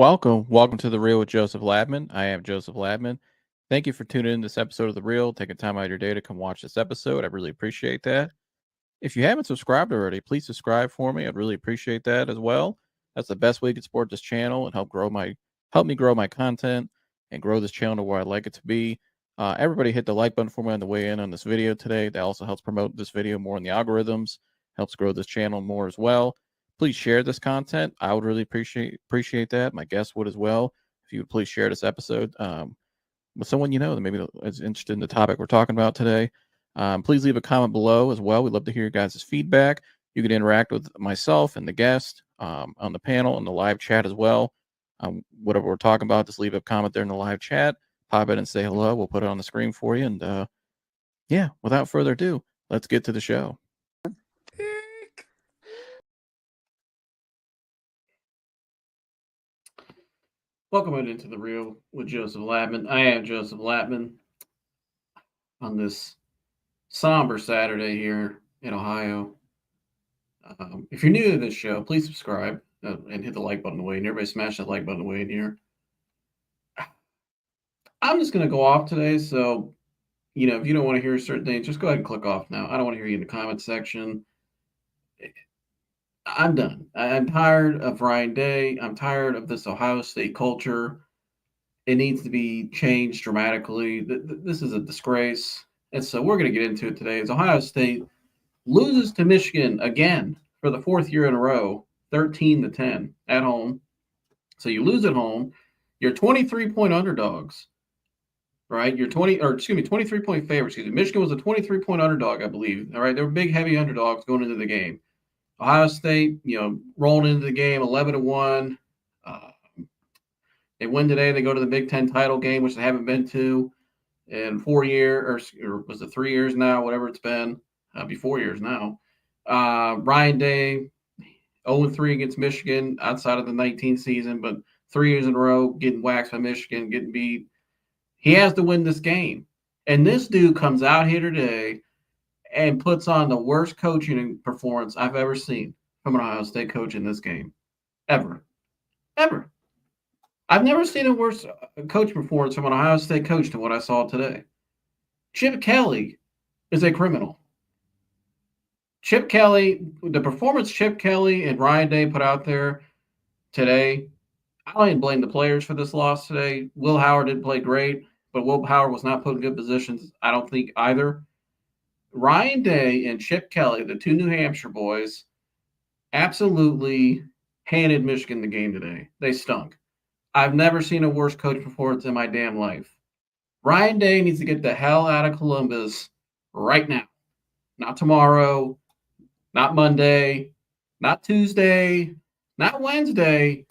Welcome to The Real with Joseph Labman. I am Joseph Labman. Thank you for tuning in to this episode of The Real, taking time out of your day to come watch this episode. I really appreciate that. If you haven't subscribed already, please subscribe for me. I'd really appreciate that as well. That's the best way you can support this channel and help me grow my content and grow this channel to where I'd like it to be. Everybody hit the like button for me on the way in on this video today. That also helps promote this video more in the algorithms, helps grow this channel more as well. Please share this content. I would really appreciate that. My guests would as well. If you would please share this episode with someone you know that maybe is interested in the topic we're talking about today. Please leave a comment below as well. We'd love to hear your guys' feedback. You can interact with myself and the guest on the panel and the live chat as well. Whatever we're talking about, just leave a comment there in the live chat. Pop in and say hello. We'll put it on the screen for you. And yeah, without further ado, let's get to the show. Welcome into The Real with Joseph Labman. I am Joseph Labman on this somber Saturday here in Ohio. If you're new to this show, please subscribe and hit the like button away. And everybody smash that like button away in here. I'm just going to go off today. So, if you don't want to hear certain things, just go ahead and click off now. I don't want to hear you in the comment section. I'm done. I'm tired of Ryan Day. I'm tired of this Ohio State culture. It needs to be changed dramatically. This is a disgrace. And so we're going to get into it today. As Ohio State loses to Michigan again for the fourth year in a row, 13-10 at home. So you lose at home. You're 23-point underdogs, right? You're 23-point favorites. Michigan was a 23-point underdog, I believe. All right, they were big, heavy underdogs going into the game. Ohio State, rolling into the game 11-1. They win today. They go to the Big Ten title game, which they haven't been to in 4 years, or was it 3 years now? Whatever it's been, be 4 years now. Ryan Day, 0-3 against Michigan outside of the 19 season, but 3 years in a row getting waxed by Michigan, getting beat. He has to win this game, and this dude comes out here today and puts on the worst coaching performance I've ever seen from an Ohio State coach in this game. Ever. I've never seen a worse coach performance from an Ohio State coach than what I saw today. Chip Kelly is a criminal. Chip Kelly, the performance Chip Kelly and Ryan Day put out there today, I don't even blame the players for this loss today. Will Howard didn't play great, but Will Howard was not put in good positions, I don't think, either. Ryan Day and Chip Kelly, the two New Hampshire boys, absolutely handed Michigan the game today. They stunk. I've never seen a worse coach performance in my damn life. Ryan Day needs to get the hell out of Columbus right now. Not tomorrow, not Monday, not Tuesday, not Wednesday.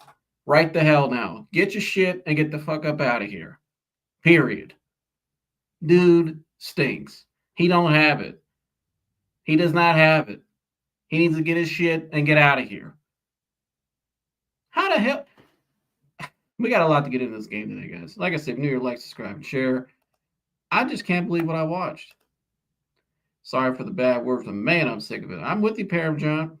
Right the hell now. Get your shit and get the fuck up out of here. Period. Dude stinks. He don't have it. He does not have it. He needs to get his shit and get out of here. How the hell? We got a lot to get into this game today, guys. Like I said, New Year, like, subscribe, and share. I just can't believe what I watched. Sorry for the bad words, but man, I'm sick of it. I'm with you, Parham.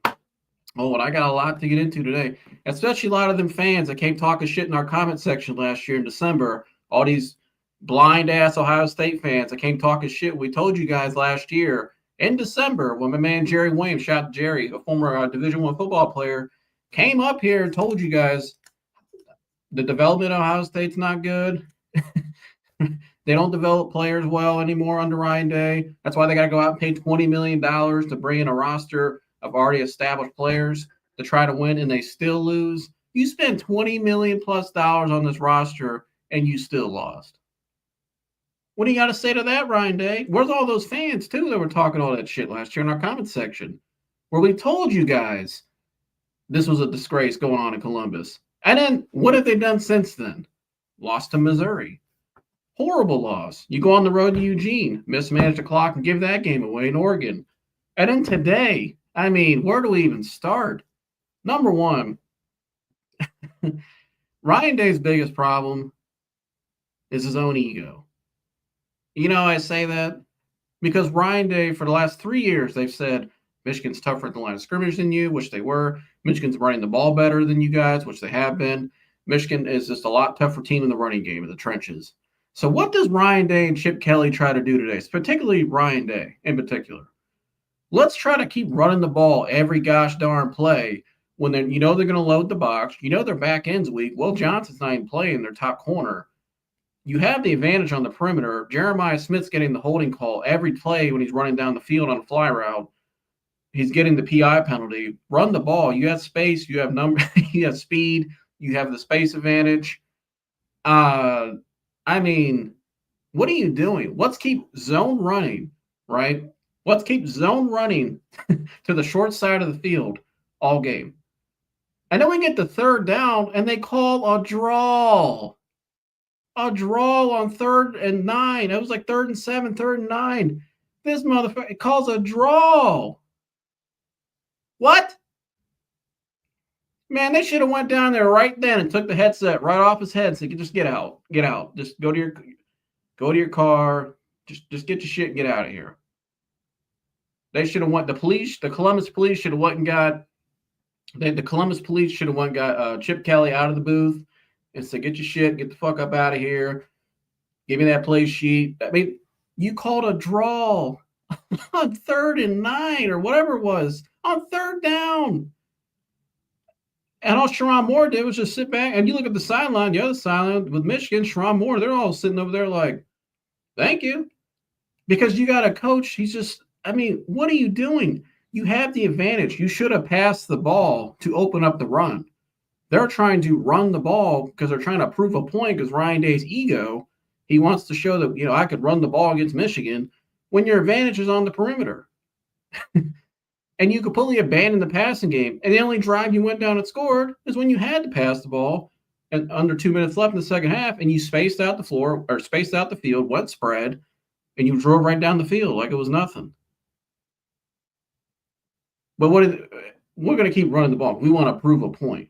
Oh, and I got a lot to get into today, especially a lot of them fans that came talking shit in our comment section last year in December. All these blind-ass Ohio State fans that came talking shit. We told you guys last year in December when my man Jerry Williams, shout out to Jerry, a former Division I football player, came up here and told you guys the development of Ohio State's not good. They don't develop players well anymore under Ryan Day. That's why they got to go out and pay $20 million to bring in a roster of already established players to try to win, and they still lose. You spend $20 million plus on this roster, and you still lost. What do you got to say to that, Ryan Day? Where's all those fans, too, that were talking all that shit last year in our comment section, where we told you guys this was a disgrace going on in Columbus? And then what have they done since then? Lost to Missouri. Horrible loss. You go on the road to Eugene, mismanage the clock, and give that game away in Oregon. And then today, I mean, where do we even start? Number one, Ryan Day's biggest problem is his own ego. I say that because Ryan Day, for the last 3 years, they've said Michigan's tougher at the line of scrimmage than you, which they were. Michigan's running the ball better than you guys, which they have been. Michigan is just a lot tougher team in the running game, in the trenches. So what does Ryan Day and Chip Kelly try to do today, particularly Ryan Day in particular? Let's try to keep running the ball every gosh darn play when they're they're going to load the box. Their back end's weak. Will Johnson's not even playing their top corner. You have the advantage on the perimeter. Jeremiah Smith's getting the holding call every play when he's running down the field on a fly route. He's getting the PI penalty. Run the ball. You have space. You have you have speed. You have the space advantage. I mean, what are you doing? Let's keep zone running, right? Let's keep zone running to the short side of the field all game. And then we get the third down, and they call a draw. A draw on 3rd and 9. It was like 3rd and 7, 3rd and 9. This motherfucker calls a draw. What? Man, they should have went down there right then and took the headset right off his head so he could just get out. Get out. Just go to your car. Just get your shit and get out of here. They should have went. The Columbus police should have went and got. The Columbus police should have went and got Chip Kelly out of the booth and said, "Get your shit, get the fuck up out of here. Give me that play sheet." I mean, you called a draw on 3rd and 9 or whatever it was on 3rd down. And all Sherrone Moore did was just sit back. And you look at the sideline, the other sideline with Michigan, Sherrone Moore, they're all sitting over there like, thank you. Because you got a coach, he's just, I mean, what are you doing? You have the advantage. You should have passed the ball to open up the run. They're trying to run the ball because they're trying to prove a point because Ryan Day's ego, he wants to show that, I could run the ball against Michigan when your advantage is on the perimeter. And you completely abandoned the passing game. And the only drive you went down and scored is when you had to pass the ball and under 2 minutes left in the second half, and you spaced out the floor or spaced out the field, went spread, and you drove right down the field like it was nothing. But we're going to keep running the ball. We want to prove a point.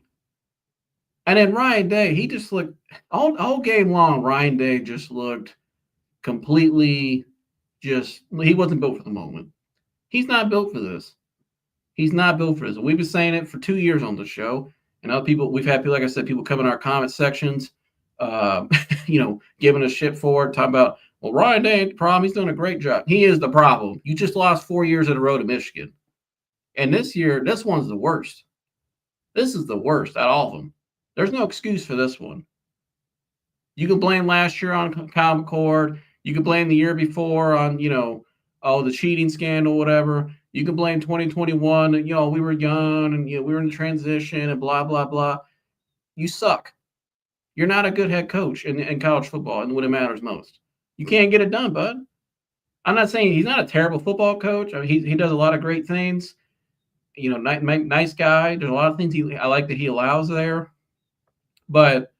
And then Ryan Day, he just looked all game long. Ryan Day just looked completely he wasn't built for the moment. He's not built for this. He's not built for this. We've been saying it for 2 years on the show. And other people, we've had, like I said, people come in our comment sections, giving us shit for it, talking about, well, Ryan Day ain't the problem. He's doing a great job. He is the problem. You just lost 4 years in a row to Michigan. And this year, this one's the worst. This is the worst out of all of them. There's no excuse for this one. You can blame last year on Kyle McCord. You can blame the year before on, the cheating scandal, whatever. You can blame 2021. We were young and we were in transition and blah, blah, blah. You suck. You're not a good head coach in college football and when it matters most. You can't get it done, bud. I'm not saying he's not a terrible football coach. I mean, he does a lot of great things. Nice guy. There's a lot of things I like that he allows there. But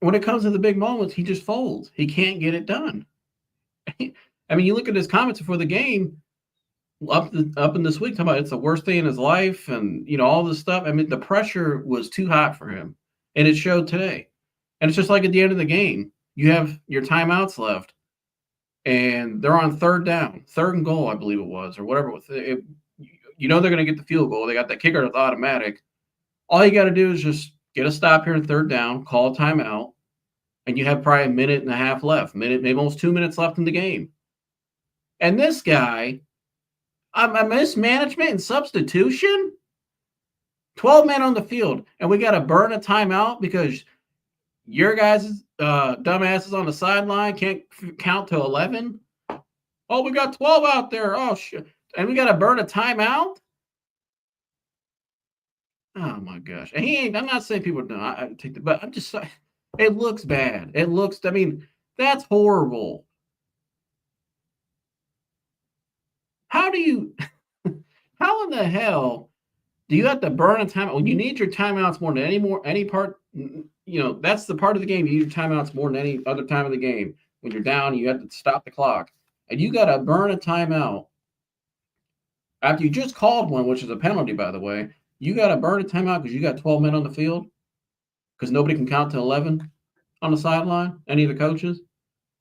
when it comes to the big moments, he just folds. He can't get it done. I mean, you look at his comments before the game, up in this week, talking about it's the worst day in his life and, all this stuff. I mean, the pressure was too hot for him, and it showed today. And it's just like at the end of the game, you have your timeouts left, and they're on 3rd down, 3rd and goal, I believe it was, or whatever it was. They're going to get the field goal. They got that kicker that's automatic. All you got to do is just get a stop here in 3rd down, call a timeout, and you have probably a minute and a half left, maybe almost 2 minutes left in the game. And this guy, a mismanagement and substitution, 12 men on the field, and we got to burn a timeout because your guys' dumbasses on the sideline can't count to 11. Oh, we got 12 out there. Oh, shit. And we got to burn a timeout? Oh, my gosh. And I'm not saying people don't. I take the, but I'm just saying, it looks bad. That's horrible. How in the hell do you have to burn a timeout when you need your timeouts more than any part? That's the part of the game. You need your timeouts more than any other time of the game. When you're down, you have to stop the clock. And you got to burn a timeout after you just called one, which is a penalty, by the way. You got to burn a timeout because you got 12 men on the field because nobody can count to 11 on the sideline, any of the coaches.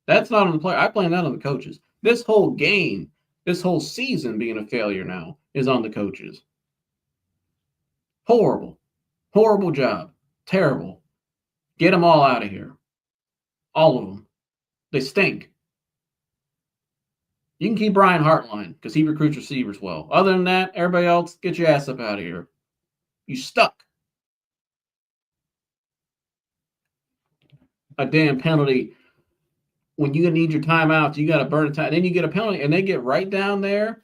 That's not on the player. I blame that on the coaches. This whole game, this whole season being a failure now is on the coaches. Horrible. Horrible job. Terrible. Get them all out of here. All of them. They stink. You can keep Brian Hartline because he recruits receivers well. Other than that, everybody else, get your ass up out of here. You stuck. A damn penalty. When you need your timeouts, you got to burn a time. Then you get a penalty, and they get right down there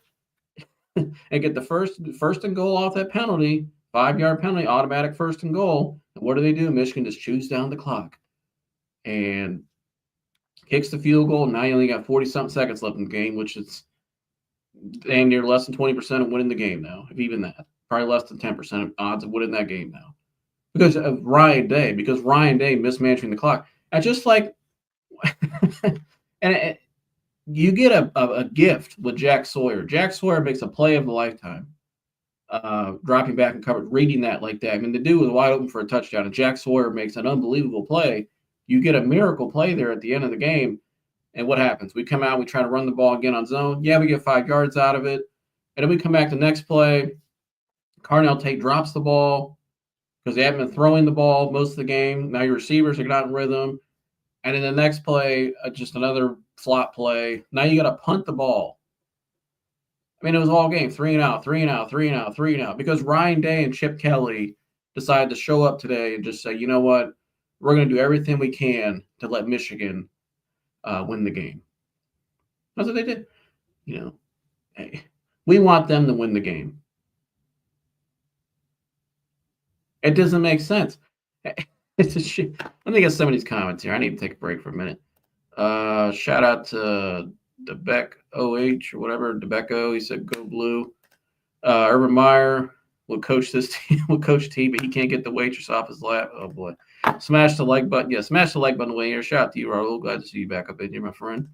and get the first and goal off that penalty, 5-yard penalty, automatic first and goal. And what do? Michigan just chews down the clock and kicks the field goal. Now you only got 40-something seconds left in the game, which is damn near less than 20% of winning the game now, if even that. Probably less than 10% of odds of winning that game now. Because of Ryan Day, mismanaging the clock. And just like and you get a gift with Jack Sawyer. Jack Sawyer makes a play of a lifetime, dropping back and coverage, reading that like that. I mean, the dude was wide open for a touchdown, and Jack Sawyer makes an unbelievable play. You get a miracle play there at the end of the game, and what happens? We come out, we try to run the ball again on zone. Yeah, we get 5 yards out of it, and then we come back the next play. Carnell Tate drops the ball because they haven't been throwing the ball most of the game. Now your receivers are not in rhythm. And in the next play, just another flop play. Now you got to punt the ball. I mean, it was all game, 3 and out, 3 and out, 3 and out, 3 and out. Because Ryan Day and Chip Kelly decided to show up today and just say, you know what? We're going to do everything we can to let Michigan win the game. That's what they did. You know, hey, we want them to win the game. It doesn't make sense. It's a shit. Let me get some of these comments here. I need to take a break for a minute. Shout out to DeBeck OH or whatever. DeBecco. He said, "Go blue." Urban Meyer will coach this team. Will coach team, but he can't get the waitress off his lap. Oh boy! Smash the like button. Yeah, smash the like button away here. Shout out to you, Raul. Glad to see you back up in here, my friend.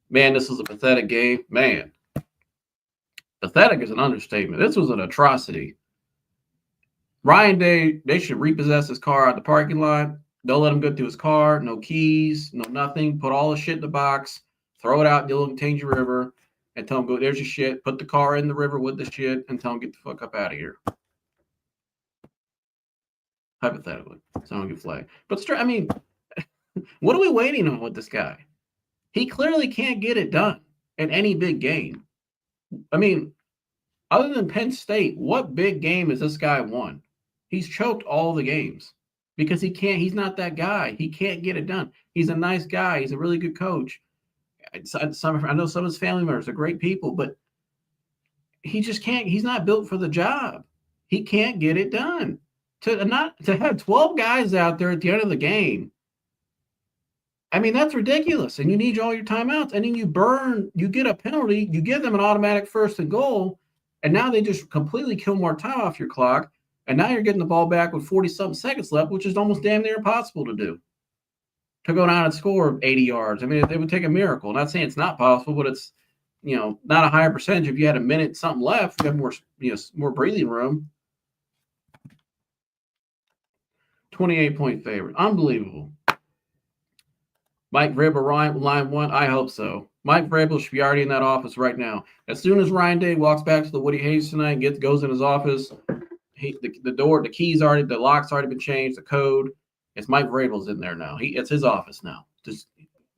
Man, this was a pathetic game. Man, pathetic is an understatement. This was an atrocity. Ryan Day, they should repossess his car out the parking lot. Don't let him go to his car. No keys, no nothing. Put all the shit in the box. Throw it out in the little Tangy River and tell him, go, there's your shit. Put the car in the river with the shit and tell him, get the fuck up out of here. Hypothetically. So I don't get flagged. But, I mean, what are we waiting on with this guy? He clearly can't get it done in any big game. I mean, other than Penn State, what big game has this guy won? He's choked all the games because he's not that guy. He can't get it done. He's a nice guy. He's a really good coach. I know some of his family members are great people, but he just can't. He's not built for the job. He can't get it done. To have 12 guys out there at the end of the game, I mean, that's ridiculous. And you need all your timeouts. And then you get a penalty. You give them an automatic first and goal. And now they just completely kill more time off your clock. And now you're getting the ball back with 40-something seconds left, which is almost damn near impossible to do. To go down and score 80 yards. I mean, it would take a miracle. I'm not saying it's not possible, but it's, not a higher percentage. If you had a minute something left, you have more, more breathing room. 28-point favorite. Unbelievable. Mike Vrabel, line one. I hope so. Mike Vrabel should be already in that office right now. As soon as Ryan Day walks back to the Woody Hayes tonight, goes in his office, the door, the keys already, the lock's already been changed, the code. It's Mike Vrabel's in there now. It's his office now. Just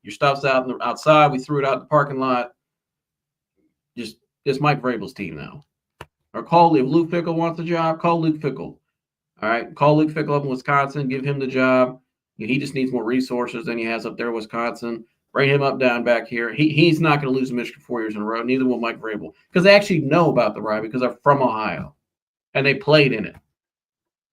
your stuff's outside. We threw it out in the parking lot. Just Mike Vrabel's team now. Or if Luke Fickell wants the job, call Luke Fickell. All right, call Luke Fickell up in Wisconsin. Give him the job. He just needs more resources than he has up there in Wisconsin. Bring him down back here. He's not going to lose to Michigan 4 years in a row. Neither will Mike Vrabel. Because they actually know about the rivalry because they're from Ohio. And they played in it.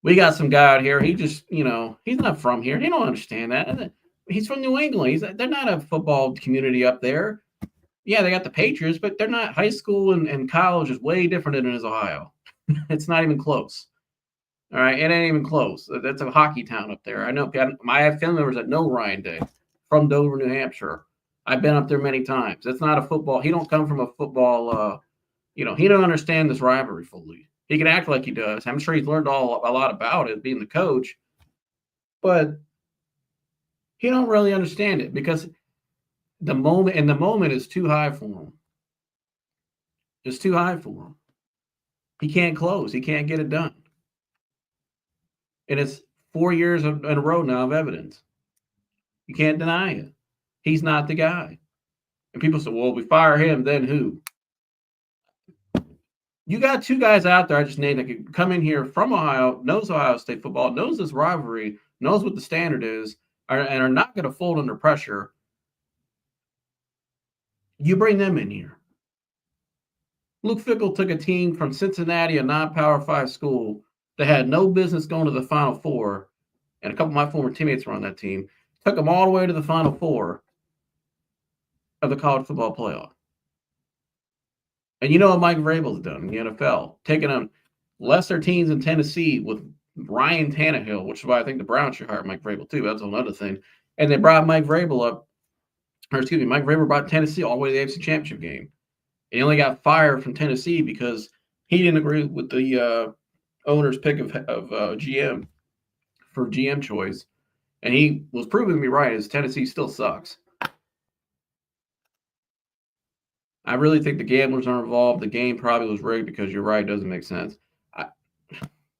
We got some guy out here. He just, he's not from here. He don't understand that. He's from New England. They're not a football community up there. Yeah, they got the Patriots, but they're not. High school and college is way different than it is Ohio. It's not even close. All right, it ain't even close. That's a hockey town up there. I know. I have family members that know Ryan Day from Dover, New Hampshire. I've been up there many times. It's not a football. He don't come from a football. He don't understand this rivalry fully. He can act like he does. I'm sure he's learned a lot about it, being the coach, but he don't really understand it because the moment is too high for him. It's too high for him. He can't close. He can't get it done. And it's 4 years in a row now of evidence. You can't deny it. He's not the guy. And people say, well, if we fire him, then who? You got two guys out there I just named that could come in here from Ohio, knows Ohio State football, knows this rivalry, knows what the standard is, and are not going to fold under pressure. You bring them in here. Luke Fickell took a team from Cincinnati, a non-Power 5 school that had no business going to the Final Four, and a couple of my former teammates were on that team, took them all the way to the Final Four of the college football playoff. And you know what Mike Vrabel's done in the NFL, taking on lesser teams in Tennessee with Ryan Tannehill, which is why I think the Browns should hire Mike Vrabel too. That's another thing. And they brought Mike Vrabel up, or excuse me, Mike Vrabel brought Tennessee all the way to the AFC Championship game. He only got fired from Tennessee because he didn't agree with the owner's pick of GM for GM choice. And he was proving to be right, as Tennessee still sucks. I really think the gamblers are involved. The game probably was rigged because you're right. It doesn't make sense.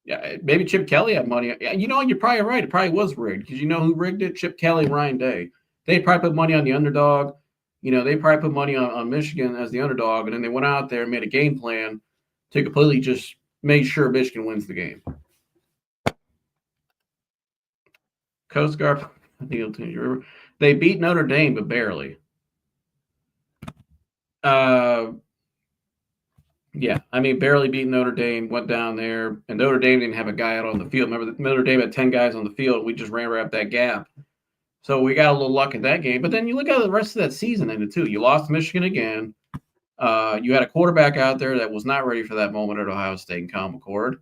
Yeah, maybe Chip Kelly had money. You know, you're probably right. It probably was rigged because you know who rigged it? Chip Kelly and Ryan Day. They probably put money on the underdog. You know, they probably put money on Michigan as the underdog, and then they went out there and made a game plan to completely just make sure Michigan wins the game. Coast Guard, they beat Notre Dame, but barely. Yeah, I mean, barely beat Notre Dame, went down there, and Notre Dame didn't have a guy out on the field. Remember, Notre Dame had 10 guys on the field. We just ran right up that gap. So we got a little luck in that game. But then you look at the rest of that season ended too. You lost Michigan again. You had a quarterback out there that was not ready for that moment at Ohio State and Kyle McCord.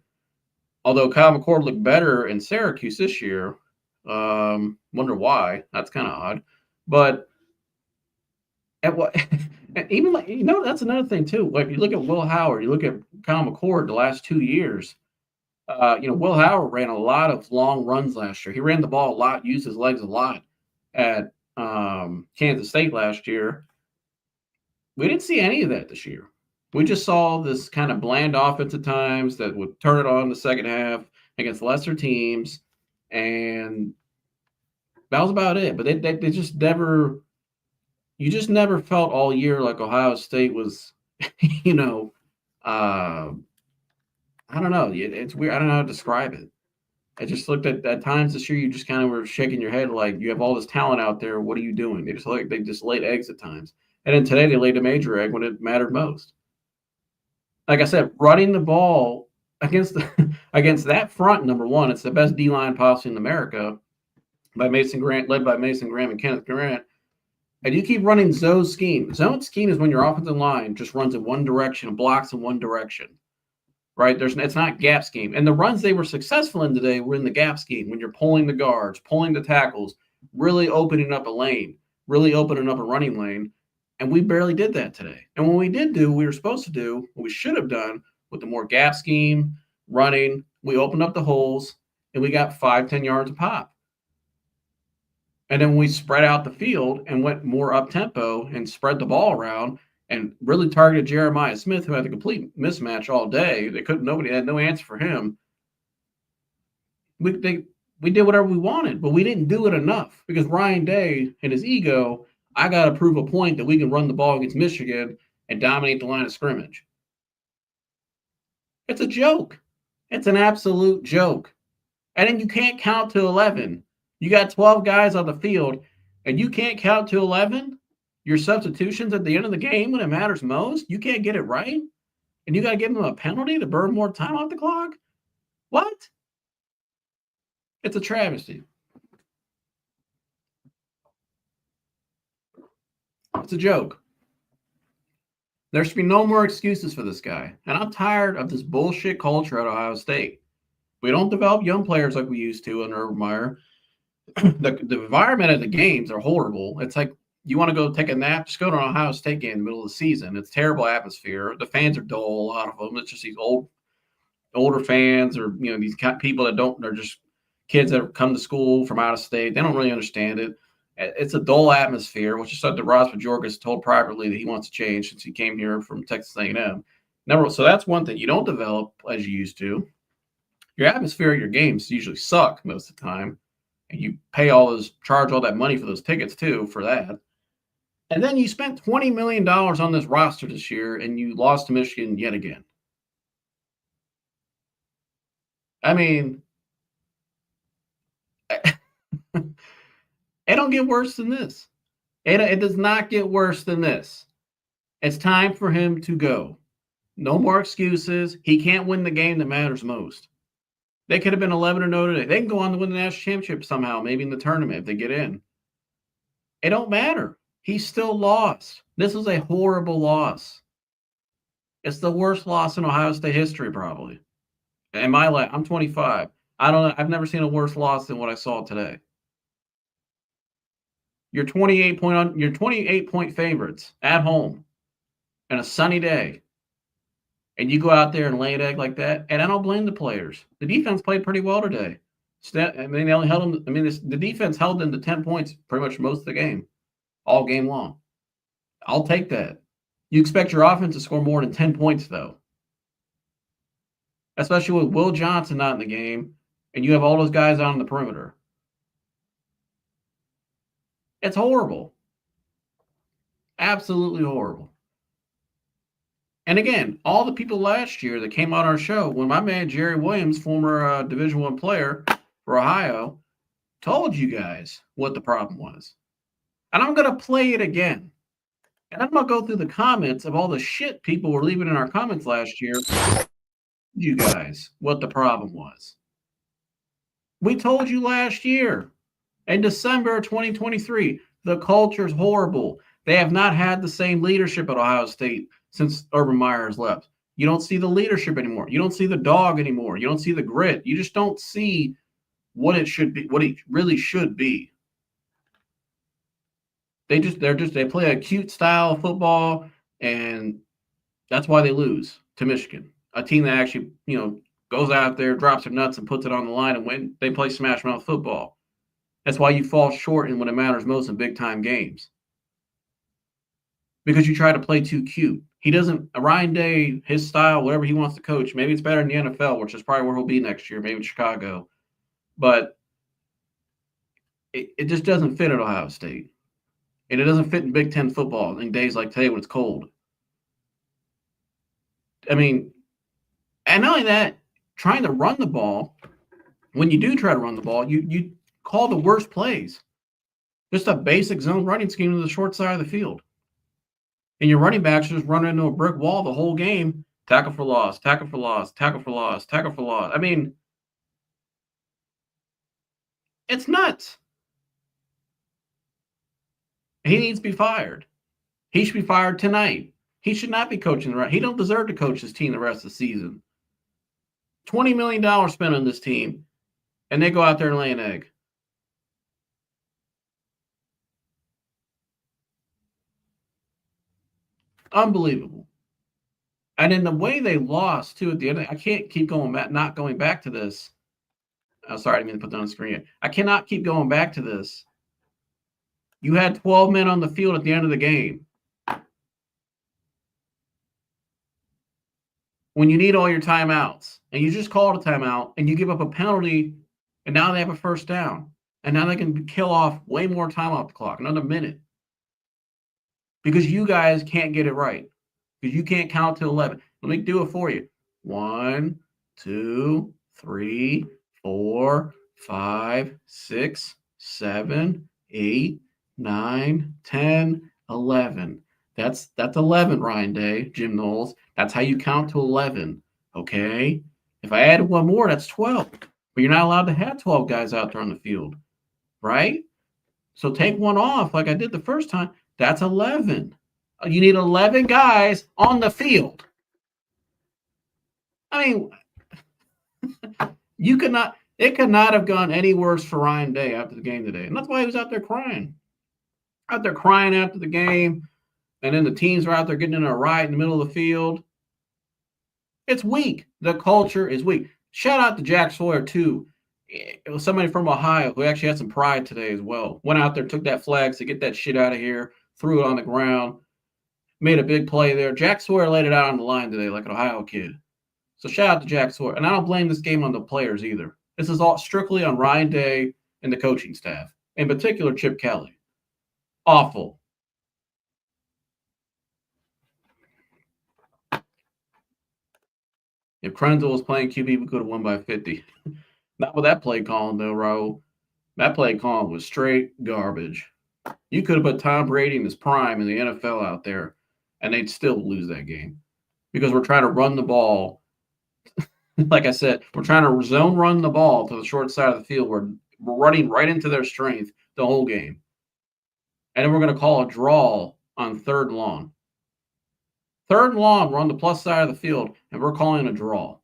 Although Kyle McCord looked better in Syracuse this year. Wonder why. That's kind of odd. But at what even like, you know, that's another thing too. Like you look at Will Howard, you look at Kyle McCord the last 2 years. You know, Will Howard ran a lot of long runs last year. He ran the ball a lot, used his legs a lot at Kansas State last year. We didn't see any of that this year. We just saw this kind of bland offense at times that would turn it on in the second half against lesser teams, and that was about it. But they just never – you just never felt all year like Ohio State was, you know, I don't know. It's weird. I don't know how to describe it. I just looked at times this year. You just kind of were shaking your head like you have all this talent out there. What are you doing? They just laid eggs at times. And then today they laid a major egg when it mattered most. Like I said, running the ball against that front, number one, it's the best D-line possibly in America by Mason Grant, led by Mason Graham and Kenneth Grant. And you keep running zone scheme. Zone scheme is when your offensive line just runs in one direction and blocks in one direction, right? It's not gap scheme. And the runs they were successful in today were in the gap scheme when you're pulling the guards, pulling the tackles, really opening up a lane, really opening up a running lane. And we barely did that today. And when we did do what we were supposed to do, what we should have done with the more gap scheme, running, we opened up the holes and we got 5-10 yards a pop. And then we spread out the field and went more up-tempo and spread the ball around and really targeted Jeremiah Smith, who had a complete mismatch all day. Nobody had no answer for him. We did whatever we wanted, but we didn't do it enough because Ryan Day and his ego, I got to prove a point that we can run the ball against Michigan and dominate the line of scrimmage. It's a joke. It's an absolute joke. And then you can't count to 11. You got 12 guys on the field, and you can't count to 11? Your substitutions at the end of the game when it matters most? You can't get it right? And you got to give them a penalty to burn more time off the clock? What? It's a travesty. It's a joke. There should be no more excuses for this guy. And I'm tired of this bullshit culture at Ohio State. We don't develop young players like we used to under Urban Meyer. The environment of the games are horrible. It's like you want to go take a nap, just go to an Ohio State game in the middle of the season. It's terrible atmosphere. The fans are dull, a lot of them. It's just these older fans, or you know, these people that they're just kids that have come to school from out of state. They don't really understand it. It's a dull atmosphere, which is something Ross Bajorges told privately that he wants to change since he came here from Texas A&M. So that's one thing you don't develop as you used to. Your atmosphere at your games usually suck most of the time. And you charge all that money for those tickets too for that. And then you spent $20 million on this roster this year and you lost to Michigan yet again. I mean, it don't get worse than this. It does not get worse than this. It's time for him to go. No more excuses. He can't win the game that matters most. They could have been 11-0 today. They can go on to win the national championship somehow, maybe in the tournament if they get in. It don't matter. He still lost. This is a horrible loss. It's the worst loss in Ohio State history, probably. In my life, I'm 25. I've never seen a worse loss than what I saw today. You're 28 point favorites at home on a sunny day. And you go out there and lay an egg like that, and I don't blame the players. The defense played pretty well today. I mean, they only held them. I mean, the defense held them to 10 points pretty much most of the game, all game long. I'll take that. You expect your offense to score more than 10 points, though, especially with Will Johnson not in the game, and you have all those guys out on the perimeter. It's horrible. Absolutely horrible. And again, all the people last year that came on our show, when my man Jerry Williams, former Division I player for Ohio, told you guys what the problem was. And I'm going to play it again. And I'm going to go through the comments of all the shit people were leaving in our comments last year. You guys what the problem was. We told you last year in December of 2023, the culture's horrible. They have not had the same leadership at Ohio State since Urban Meyer has left. You don't see the leadership anymore. You don't see the dog anymore. You don't see the grit. You just don't see what it should be, what it really should be. They play a cute style of football, and that's why they lose to Michigan, a team that actually, goes out there, drops their nuts, and puts it on the line and win. They play smash mouth football. That's why you fall short in when it matters most in big time games. Because you try to play too cute. He doesn't, Ryan Day, his style, whatever he wants to coach, maybe it's better in the NFL, which is probably where he'll be next year, maybe in Chicago. But it just doesn't fit at Ohio State. And it doesn't fit in Big Ten football in days like today when it's cold. I mean, and not only that, trying to run the ball, when you do try to run the ball, you call the worst plays. Just a basic zone running scheme to the short side of the field. And your running backs just run into a brick wall the whole game. Tackle for loss, tackle for loss, tackle for loss, tackle for loss. I mean, it's nuts. He needs to be fired. He should be fired tonight. He should not be coaching the rest. He don't deserve to coach his team the rest of the season. $20 million spent on this team, and they go out there and lay an egg. Unbelievable. And in the way they lost, too, at the end, I can't keep not going back to this. I'm sorry, I didn't mean to put that on the screen. I cannot keep going back to this. You had 12 men on the field at the end of the game. When you need all your timeouts, and you just called a timeout, and you give up a penalty, and now they have a first down. And now they can kill off way more time off the clock, another minute. Because you guys can't get it right. Because you can't count to 11. Let me do it for you. 1, 2, 3, 4, 5, 6, 7, 8, 9, 10, 11. That's 11, Ryan Day, Jim Knowles. That's how you count to 11, okay? If I added one more, that's 12. But you're not allowed to have 12 guys out there on the field, right? So take one off like I did the first time. That's 11. You need 11 guys on the field. I mean, it could not have gone any worse for Ryan Day after the game today. And that's why he was out there crying. Out there crying after the game. And then the teams are out there getting in a riot in the middle of the field. It's weak. The culture is weak. Shout out to Jack Sawyer, too. It was somebody from Ohio who actually had some pride today as well. Went out there, took that flag to get that shit out of here, threw it on the ground, made a big play there. Jack Sawyer laid it out on the line today like an Ohio kid. So shout out to Jack Sawyer. And I don't blame this game on the players either. This is all strictly on Ryan Day and the coaching staff, in particular Chip Kelly. Awful. If Krenzel was playing QB, we could have won by 50. Not with that play calling, though, Raul. That play calling was straight garbage. You could have put Tom Brady in his prime in the NFL out there, and they'd still lose that game because we're trying to run the ball. Like I said, we're trying to zone run the ball to the short side of the field. We're running right into their strength the whole game. And then we're going to call a draw on 3rd and long. 3rd and long, we're on the plus side of the field, and we're calling a draw.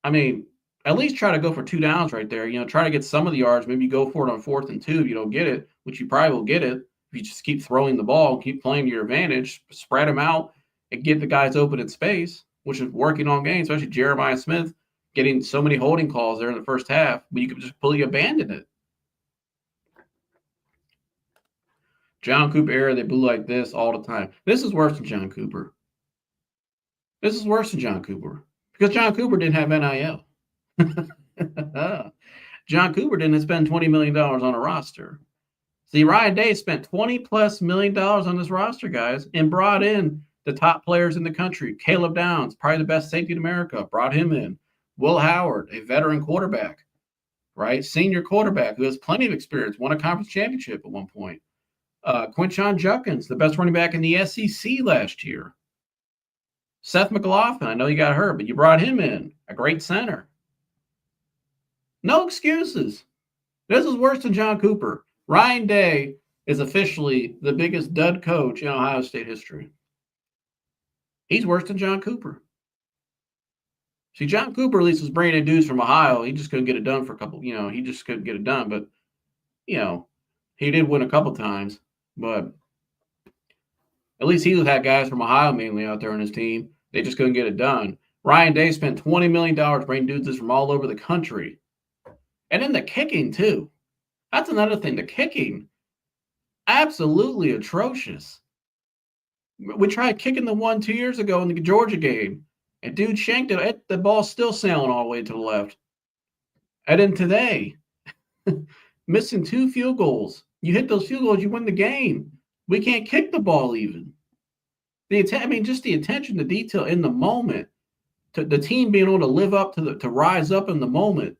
I mean, at least try to go for 2 downs right there. Try to get some of the yards. Maybe you go for it on 4th and 2 if you don't get it, which you probably will get it if you just keep throwing the ball, keep playing to your advantage, spread them out, and get the guys open in space, which is working on games, especially Jeremiah Smith getting so many holding calls there in the first half, but you could just fully abandon it. John Cooper era, they blew like this all the time. This is worse than John Cooper. This is worse than John Cooper because John Cooper didn't have NIL. John Cooper didn't spend $20 million on a roster. See, Ryan Day spent $20+ million on this roster, guys, and brought in the top players in the country. Caleb Downs, probably the best safety in America, brought him in. Will Howard, a veteran quarterback, right? Senior quarterback who has plenty of experience, won a conference championship at one point. Quinshon Judkins, the best running back in the SEC last year. Seth McLaughlin, I know you got hurt, but you brought him in, a great center. No excuses. This is worse than John Cooper. Ryan Day is officially the biggest dud coach in Ohio State history. He's worse than John Cooper. See, John Cooper at least was bringing in dudes from Ohio. He just couldn't get it done for a couple, he just couldn't get it done. But, he did win a couple times. But at least he had guys from Ohio mainly out there on his team. They just couldn't get it done. Ryan Day spent $20 million bringing dudes from all over the country. And then the kicking, too. That's another thing. The kicking, absolutely atrocious. We tried kicking the one 2 years ago in the Georgia game, and dude shanked it. The ball's still sailing all the way to the left. And then today, missing 2 field goals. You hit those field goals, you win the game. We can't kick the ball even. Just the attention to detail in the moment, to the team being able to live up to rise up in the moment.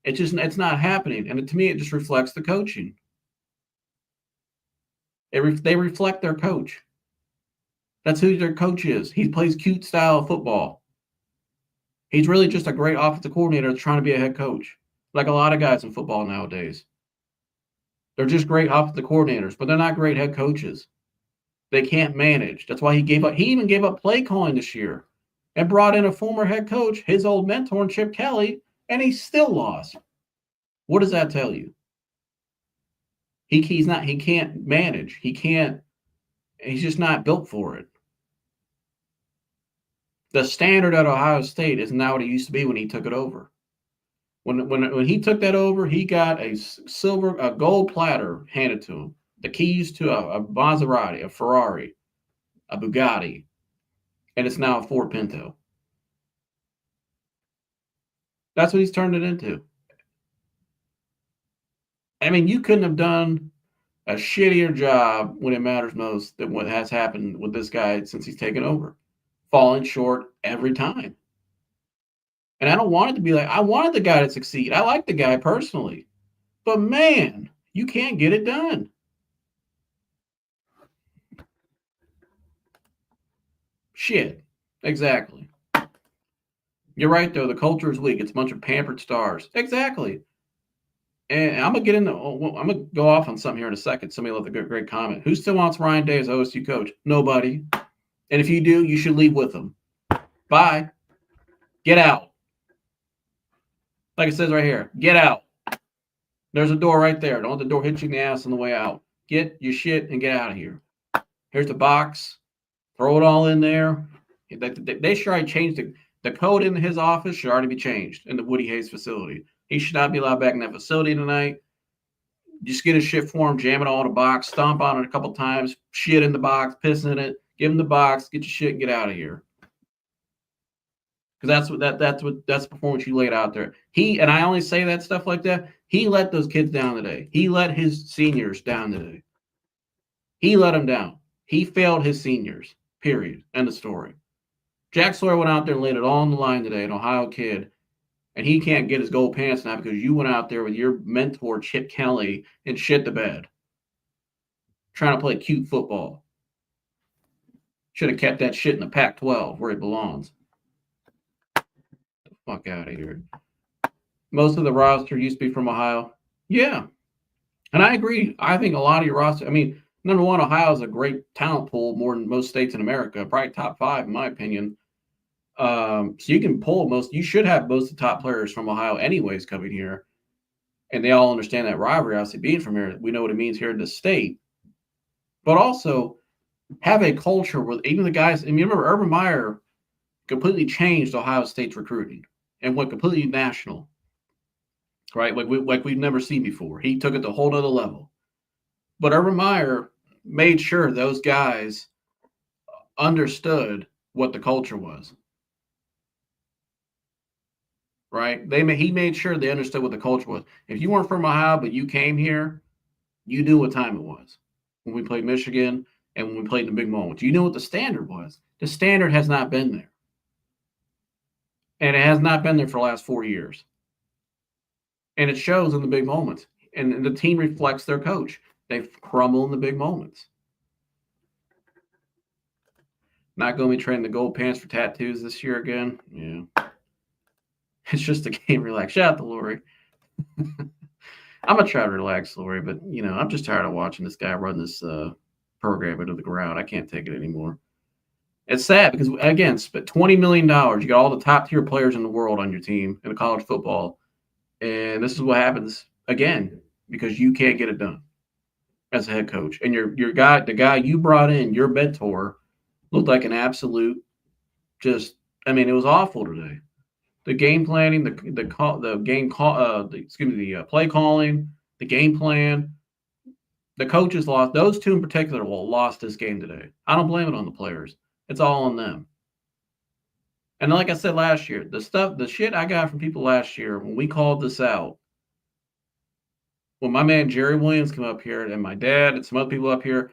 It's not happening. And to me, it just reflects the coaching. They reflect their coach. That's who their coach is. He plays cute style football. He's really just a great offensive coordinator that's trying to be a head coach, like a lot of guys in football nowadays. They're just great offensive coordinators, but they're not great head coaches. They can't manage. That's why he gave up. He even gave up play calling this year and brought in a former head coach, his old mentor, Chip Kelly, and he still lost. What does that tell you? He can't manage. He's just not built for it. The standard at Ohio State is not what it used to be when he took it over. When he took that over, he got a gold platter handed to him. The keys to a Maserati, a Ferrari, a Bugatti, and it's now a Ford Pinto. That's what he's turned it into. You couldn't have done a shittier job when it matters most than what has happened with this guy since he's taken over. Falling short every time. And I don't want it to be like, I wanted the guy to succeed. I like the guy personally. But man, you can't get it done. Shit. Exactly. You're right, though. The culture is weak. It's a bunch of pampered stars. Exactly. And I'm going to go off on something here in a second. Somebody left a great comment. Who still wants Ryan Day as OSU coach? Nobody. And if you do, you should leave with him. Bye. Get out. Like it says right here, get out. There's a door right there. Don't let the door hit you in the ass on the way out. Get your shit and get out of here. Here's the box. Throw it all in there. They should already change the code in his office should already be changed in the Woody Hayes facility. He should not be allowed back in that facility tonight. Just get his shit for him, jam it all in a box, stomp on it a couple times, shit in the box, piss in it, give him the box, get your shit and get out of here. because that's the performance you laid out there. And I only say that stuff like that. He let those kids down today. He let his seniors down today. He let them down. He failed his seniors. Period. End of story. Jack Sawyer went out there and laid it all on the line today, an Ohio kid, and he can't get his gold pants now because you went out there with your mentor Chip Kelly and shit the bed, trying to play cute football. Should have kept that shit in the Pac-12 where it belongs. Get the fuck out of here. Most of the roster used to be from Ohio. Yeah. And I agree. I think a lot of your roster, I mean, number one, Ohio is a great talent pool, more than most states in America, probably top 5, in my opinion. So you can pull you should have most of the top players from Ohio anyways coming here. And they all understand that rivalry, obviously being from here. We know what it means here in the state. But also have a culture where even the guys, I mean, remember Urban Meyer completely changed Ohio State's recruiting and went completely national. Right? Like we've never seen before. He took it to a whole other level. But Urban Meyer made sure those guys understood what the culture was. Right? He made sure they understood what the culture was. If you weren't from Ohio, but you came here, you knew what time it was. When we played Michigan and when we played the big moments, you knew what the standard was. The standard has not been there. And it has not been there for the last 4 years. And it shows in the big moments. And the team reflects their coach. They crumble in the big moments. Not going to be trading the gold pants for tattoos this year again. Yeah. It's just a game. Relax. Shout out to Lori. I'm going to try to relax, Lori, but, I'm just tired of watching this guy run this program into the ground. I can't take it anymore. It's sad because, again, spent $20 million. You got all the top-tier players in the world on your team in college football. And this is what happens, again, because you can't get it done as a head coach. And the guy you brought in, your mentor, looked like an absolute it was awful today. The game planning, the play calling, the game plan, the coaches lost. Those two in particular lost this game today. I don't blame it on the players. It's all on them. And like I said last year, the shit I got from people last year when we called this out, when my man Jerry Williams came up here and my dad and some other people up here,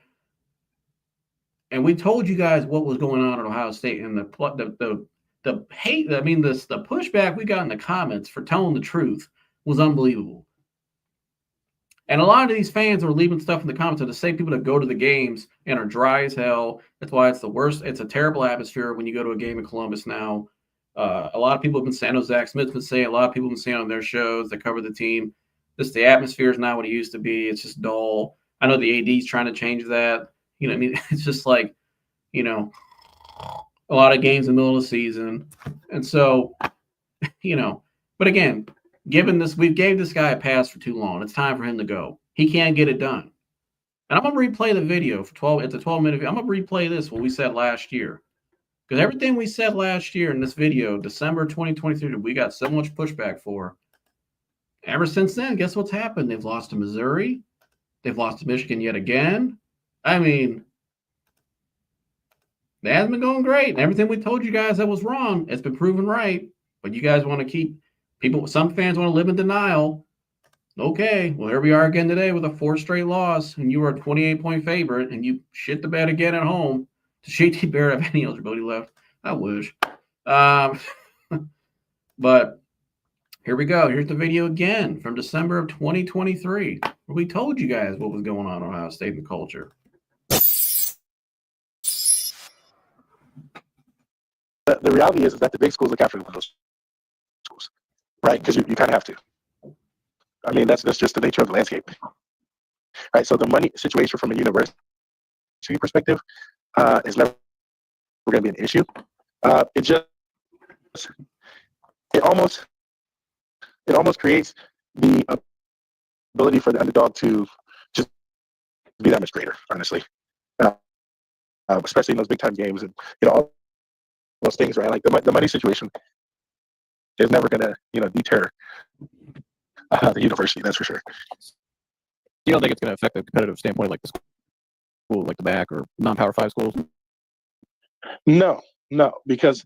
and we told you guys what was going on at Ohio State and the hate, the pushback we got in the comments for telling the truth was unbelievable. And a lot of these fans are leaving stuff in the comments. Are the same people that go to the games and are dry as hell. That's why it's the worst. It's a terrible atmosphere when you go to a game in Columbus now. A lot of people have been saying, I know Zach Smith's been saying, a lot of people have been saying on their shows that cover the team, the atmosphere is not what it used to be. It's just dull. I know the AD's trying to change that. It's just like, a lot of games in the middle of the season. And so, but again, we gave this guy a pass for too long. It's time for him to go. He can't get it done. And I'm going to replay the video for 12. It's a 12-minute video. I'm going to replay this, what we said last year. Because everything we said last year in this video, December 2023, we got so much pushback for. Ever since then, guess what's happened? They've lost to Missouri. They've lost to Michigan yet again. I mean, they hasn't been going great. And everything we told you guys that was wrong, it's been proven right. But you guys want to keep some fans want to live in denial. Okay, well, here we are again today with a 4th straight loss, and you were a 28-point favorite, and you shit the bed again at home. Does JT Barrett have any eligibility left? I wish. But here we go. Here's the video again from December of 2023, where we told you guys what was going on in Ohio State and culture. The reality is that the big schools look after those schools, right? Because you kind of have to. I mean, that's just the nature of the landscape, right? So the money situation from a university perspective is never going to be an issue. It almost creates the ability for the underdog to just be that much greater, honestly, especially in those big time games and all those things, right? Like the money situation is never going to deter the university, that's for sure. You don't think it's going to affect the competitive standpoint, like the school, like the MAC or non-Power 5 schools? No, because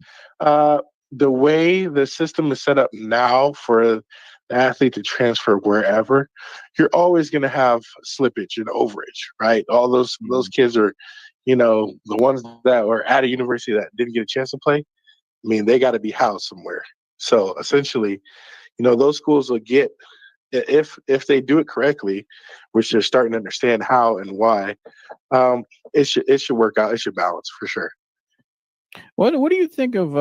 the way the system is set up now for the athlete to transfer wherever, you're always going to have slippage and overage, right? All those kids are, the ones that were at a university that didn't get a chance to play. I mean, they got to be housed somewhere. So essentially, those schools will get, if they do it correctly, which they're starting to understand how and why, it should work out. It should balance for sure. What do you think of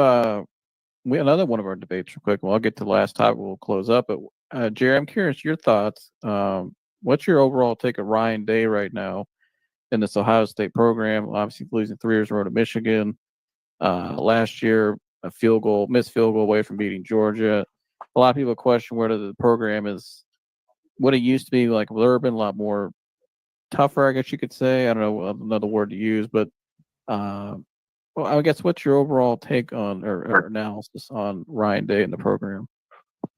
another one of our debates real quick? Well, I'll get to the last topic. We'll close up. But Jerry, I'm curious your thoughts. What's your overall take of Ryan Day right now in this Ohio State program? Obviously, losing 3 years in a row to Michigan. Last year, missed field goal away from beating Georgia. A lot of people question whether the program is what it used to be like with Urban, a lot more tougher, I guess you could say. I don't know another word to use, but well, I guess what's your overall take on or analysis on Ryan Day and the program?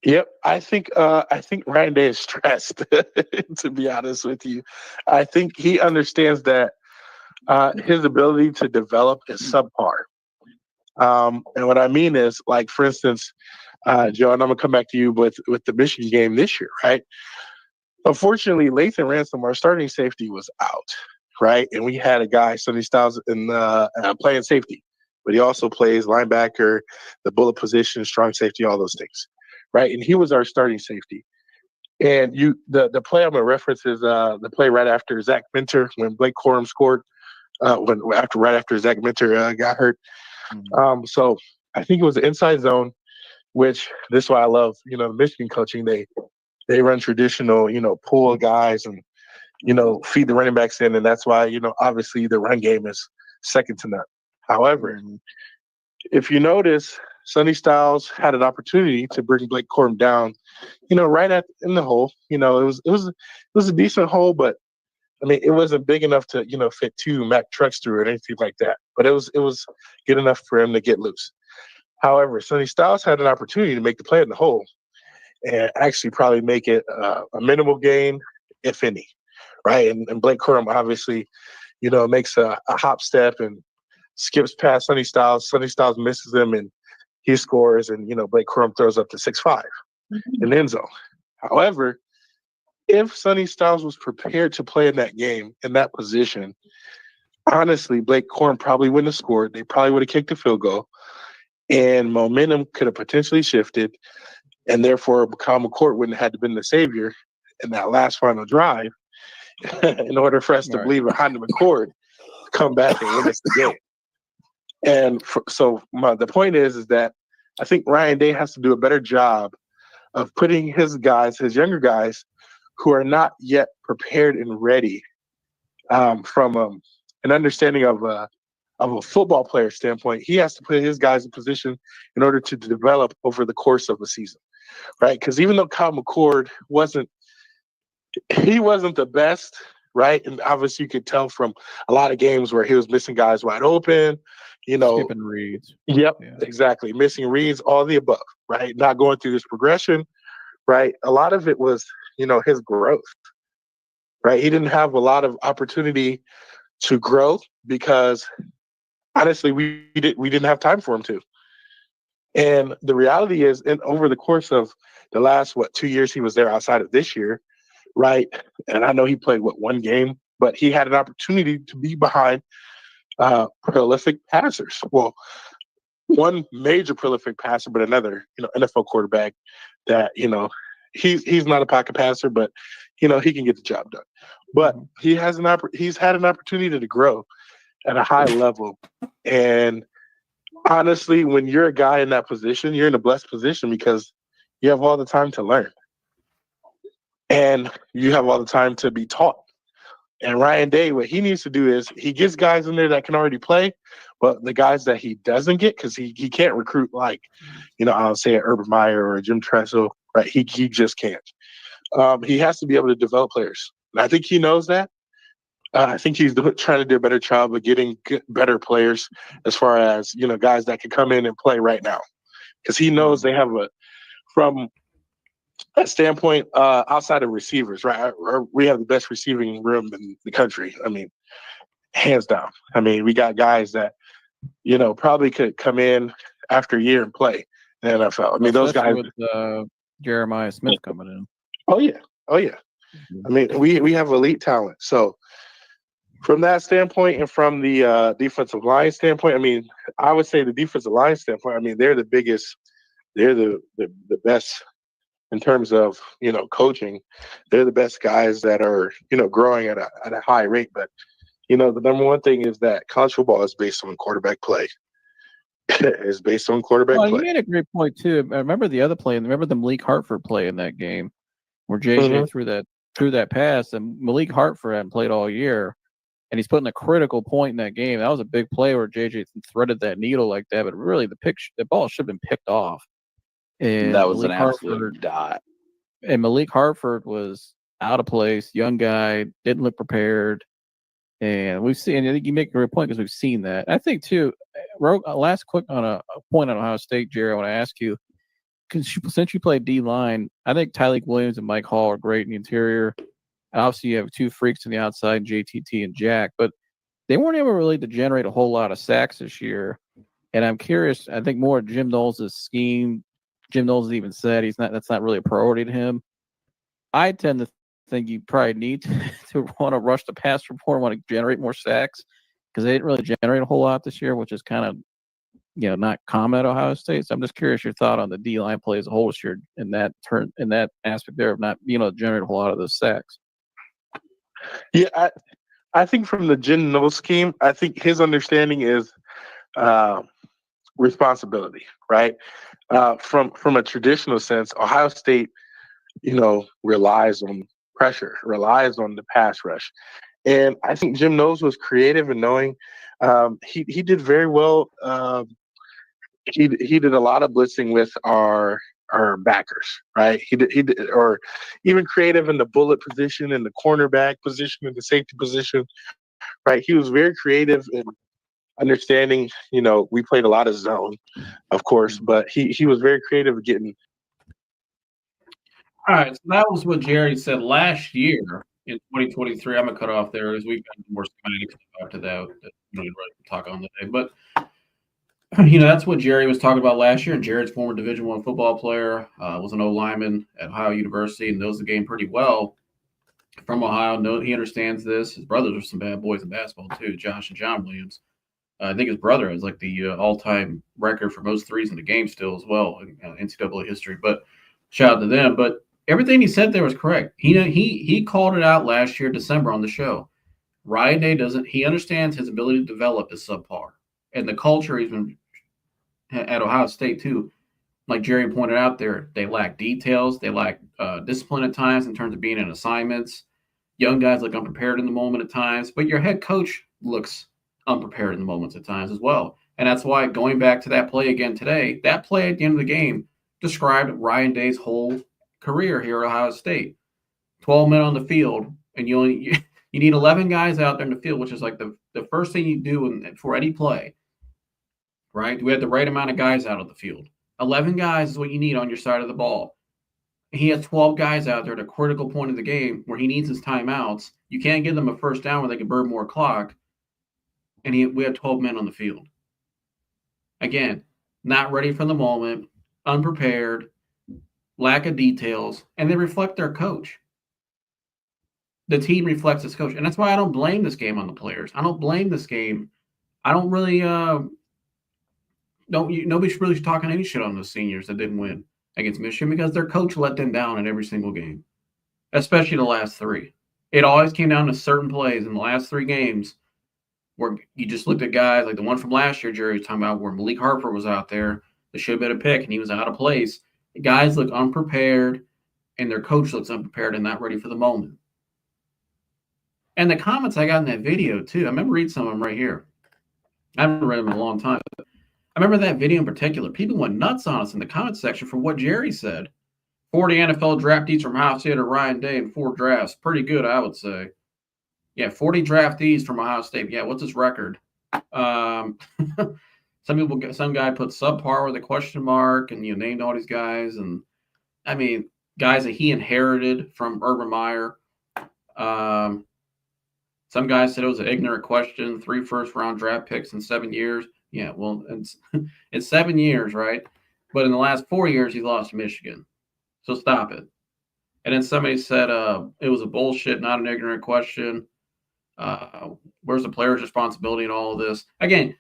Yep, I think Ryan Day is stressed. To be honest with you, I think he understands that his ability to develop is subpar. And what I mean is, like, for instance, Joe, and I'm gonna come back to you with the Michigan game this year, right? Unfortunately, Lathan Ransom, our starting safety, was out, right? And we had a guy, Sonny Styles, in playing safety, but he also plays linebacker, the bullet position, strong safety, all those things, right? And he was our starting safety. And the play I'm gonna reference is the play right after Zach Minter when Blake Corum scored, right after Zach Minter got hurt. So I think it was the inside zone, which this is why I love, the Michigan coaching. They run traditional, pull guys and, feed the running backs in. And that's why, obviously the run game is second to none. However, if you notice, Sonny Styles had an opportunity to bring Blake Corum down, right in the hole. It was a decent hole, but I mean, it wasn't big enough to, fit 2 Mack trucks through it or anything like that. But it was good enough for him to get loose. However, Sonny Styles had an opportunity to make the play in the hole and actually probably make it a minimal gain, if any, right? And Blake Corum obviously, makes a hop step and skips past Sonny Styles. Sonny Styles misses him and he scores, and Blake Corum throws up to 6-5 in the end zone. However, if Sonny Styles was prepared to play in that game in that position, honestly, Blake Corum probably wouldn't have scored. They probably would have kicked a field goal, and momentum could have potentially shifted. And therefore, Kyle McCourt wouldn't have had to been the savior in that last final drive in order for us to believe behind McCourt to come back and win us the game. And the point is that I think Ryan Day has to do a better job of putting his younger guys, who are not yet prepared and ready from an understanding of a football player standpoint. He has to put his guys in position in order to develop over the course of a season. Right, because even though Kyle McCord wasn't the best, right, and obviously you could tell from a lot of games where he was missing guys wide open, skipping reads. Yep, yeah. Exactly, missing reads, all the above, right, not going through this progression, right. A lot of it was, his growth, right. He didn't have a lot of opportunity to grow because honestly, we didn't have time for him to. And the reality is, over the course of the last, 2 years he was there outside of this year, right? And I know he played, 1 game, but he had an opportunity to be behind prolific passers. Well, one major prolific passer, but another, NFL quarterback that, he's not a pocket passer, but, he can get the job done. But he's had an opportunity to grow at a high level. And honestly, when you're a guy in that position, you're in a blessed position because you have all the time to learn. And you have all the time to be taught. And Ryan Day, what he needs to do is he gets guys in there that can already play, but the guys that he doesn't get, because he can't recruit like, I'll say an Urban Meyer or a Jim Tressel, right? He just can't. He has to be able to develop players. And I think he knows that. I think he's trying to do a better job of getting better players as far as, guys that can come in and play right now. Because he knows they have from a standpoint outside of receivers, right? We have the best receiving room in the country. I mean, hands down. I mean, we got guys that, probably could come in after year in play in the NFL. I mean, those guys. With Jeremiah Smith coming in. Oh yeah. I mean, we have elite talent. So from that standpoint, and from the defensive line standpoint, I mean, I would say the defensive line standpoint. I mean, they're the biggest. They're the best in terms of coaching. They're the best guys that are growing at a high rate. But the number one thing is that college football is based on quarterback play. It's based on quarterback play. You made a great point too. I remember the other play, and remember the Malik Hartford play in that game where JJ threw that pass, and Malik Hartford hadn't played all year, and he's putting a critical point in that game. That was a big play where JJ threaded that needle like that, but really the ball should have been picked off. And that was Malik an absolute dot. And Malik Hartford was out of place, young guy, didn't look prepared. And we've seen, and I think you make a great point because we've seen that. I think too, last quick on a point on Ohio State, Jerry, I want to ask you, since you played D line, I think Tyleik Williams and Mike Hall are great in the interior. And obviously, you have two freaks on the outside, JTT and Jack, but they weren't able really to generate a whole lot of sacks this year. And I'm curious, I think more Jim Knowles' scheme. Jim Knowles even said that's not really a priority to him. I tend to think you probably need to want to rush the pass report, want to generate more sacks because they didn't really generate a whole lot this year, which is kind of not common at Ohio State. So I'm just curious your thought on the D line play as a whole this year in that aspect there of not being able to generate a whole lot of those sacks. Yeah, I think from the Jim Knowles scheme, I think his understanding is responsibility, right? From a traditional sense, Ohio State, relies on pressure, relies on the pass rush. And I think Jim Knowles was creative in knowing he did very well. He did a lot of blitzing with our backers, right? He did, or even creative in the bullet position, in the cornerback position, in the safety position, right? He was very creative in understanding. We played a lot of zone, of course, but he was very creative getting. All right, so that was what Jerry said last year in 2023. I'm gonna cut off there as we've got more schematics after that ready to talk on today. But that's what Jerry was talking about last year. And Jerry's former Division I football player, was an O lineman at Ohio University and knows the game pretty well. From Ohio, he understands this. His brothers are some bad boys in basketball too, Josh and John Williams. I think his brother has like the all-time record for most threes in the game still as well in NCAA history. But shout out to them. But everything he said there was correct. He called it out last year, December, on the show. Ryan Day he understands his ability to develop is subpar. And the culture he's been at Ohio State too, like Jerry pointed out there, they lack details. They lack discipline at times in terms of being in assignments. Young guys look unprepared in the moment at times, but your head coach looks unprepared in the moments at times as well. And that's why going back to that play again today, that play at the end of the game described Ryan Day's whole career here at Ohio State. 12 men on the field, and you need 11 guys out there in the field, which is like the first thing you do for any play, right? We had the right amount of guys out of the field. 11 guys is what you need on your side of the ball. He has 12 guys out there at a critical point of the game where he needs his timeouts. You can't give them a first down where they can burn more clock. And we had 12 men on the field. Again, not ready for the moment, unprepared, lack of details, and they reflect their coach. The team reflects its coach. And that's why I don't blame this game on the players. I don't blame this game. I don't really nobody should really talking any shit on those seniors that didn't win against Michigan because their coach let them down in every single game, especially the last three. It always came down to certain plays in the last three games where you just looked at guys like the one from last year, Jerry was talking about, where Malik Hartford was out there. There should have been a pick, and he was out of place. The guys look unprepared, and their coach looks unprepared and not ready for the moment. And the comments I got in that video, too, I remember reading some of them right here. I haven't read them in a long time. But I remember that video in particular. People went nuts on us in the comment section for what Jerry said. 40 NFL draftees from Ohio State or Ryan Day in 4 drafts. Pretty good, I would say. Yeah, 40 draftees from Ohio State. Yeah, what's his record? Some guy put subpar with a question mark and named all these guys. And I mean, guys that he inherited from Urban Meyer. Some guys said it was an ignorant question, 3 first-round draft picks in 7 years. Yeah, well, it's 7 years, right? But in the last 4 years, he lost to Michigan. So stop it. And then somebody said it was a bullshit, not an ignorant question. Where's the player's responsibility in all of this? Again,